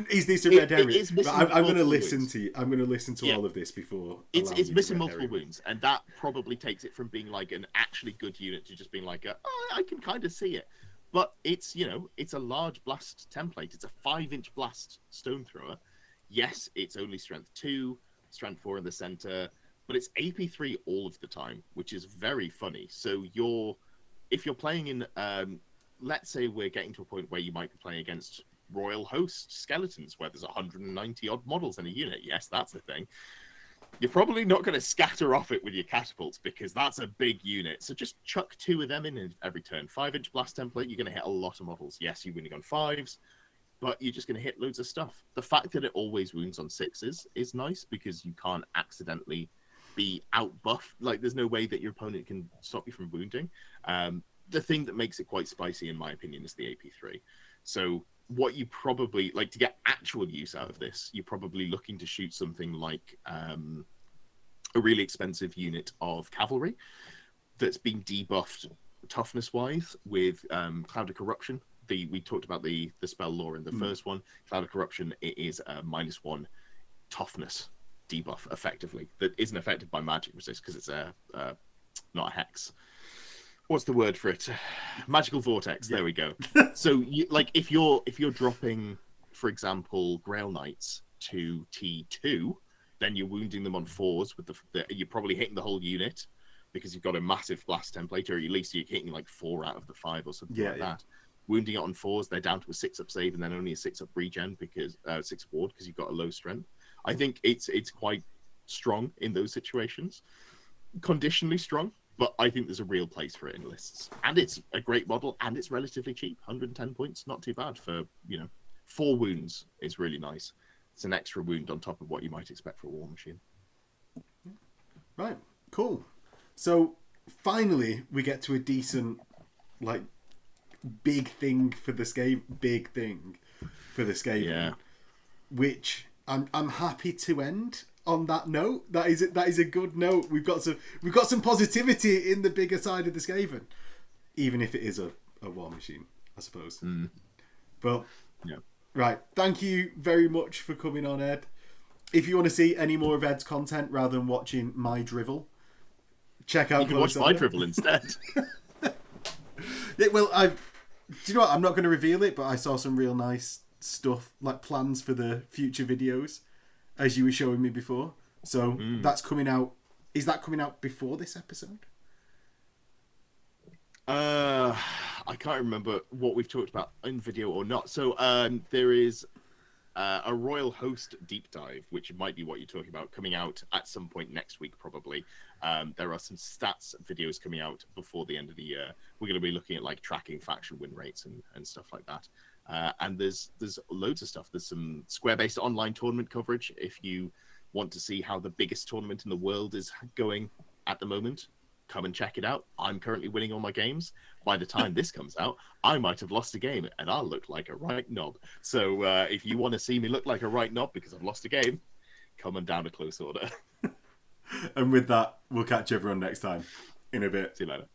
Is this a red herring? I'm going to listen wounds. to you. I'm going to listen to all of this before. It's missing multiple wounds, and that probably takes it from being like an actually good unit to just being like, I can kind of see it. But it's it's a large blast template. It's a 5-inch blast stone thrower. Yes, it's only strength 2, strength 4 in the center, but it's AP 3 all of the time, which is very funny. So if you're playing in let's say we're getting to a point where you might be playing against Royal Host skeletons, where there's 190 odd models in a unit. Yes, that's the thing. You're probably not going to scatter off it with your catapults, because that's a big unit. So just chuck 2 of them in every turn. 5-inch blast template, you're going to hit a lot of models. Yes, you're winning on 5s, but you're just going to hit loads of stuff. The fact that it always wounds on 6s is nice, because you can't accidentally be out buff. Like, there's no way that your opponent can stop you from wounding. The thing that makes it quite spicy, in my opinion, is the AP3. So what you probably, like, to get actual use out of this, you're probably looking to shoot something like a really expensive unit of cavalry that's been debuffed toughness-wise with Cloud of Corruption. We talked about the spell lore in the first one. Cloud of Corruption, it is a -1 toughness debuff, effectively, that isn't affected by magic resist, because it's not a hex. What's the word for it? Magical vortex. There we go. So, if you're dropping, for example, Grail Knights to T2, then you're wounding them on 4s with you're probably hitting the whole unit, because you've got a massive blast template, or at least you're hitting like 4 out of the 5 or something like that. Wounding it on 4s, they're down to a 6-up save, and then only a 6-up regen, because 6 ward, because you've got a low strength. I think it's quite strong in those situations, conditionally strong. But I think there's a real place for it in lists. And it's a great model, and it's relatively cheap. 110 points, not too bad for, 4 wounds is really nice. It's an extra wound on top of what you might expect for a war machine. Right, cool. So, finally, we get to a decent, big thing for the Skaven. Yeah. Which I'm happy to end on that note. That is a good note. We've got some positivity in the bigger side of the Skaven, even if it is a war machine, I suppose. But right, thank you very much for coming on, Ed. If you want to see any more of Ed's content rather than watching my drivel, check out. You can watch my drivel instead. Yeah, well, do you know what? I'm not going to reveal it, but I saw some real nice stuff, like plans for the future videos, as you were showing me before. So that's coming out. Is that coming out before this episode? I can't remember what we've talked about in video or not. So there is a Royal Host deep dive, which might be what you're talking about, coming out at some point next week, probably. There are some stats videos coming out before the end of the year. We're going to be looking at tracking faction win rates and stuff like that. And there's loads of stuff. There's some square-based online tournament coverage. If you want to see how the biggest tournament in the world is going at the moment, come and check it out. I'm currently winning all my games. By the time this comes out, I might have lost a game, and I'll look like a right knob. So if you want to see me look like a right knob because I've lost a game, coming down a close order. And with that, we'll catch everyone next time. In a bit. See you later.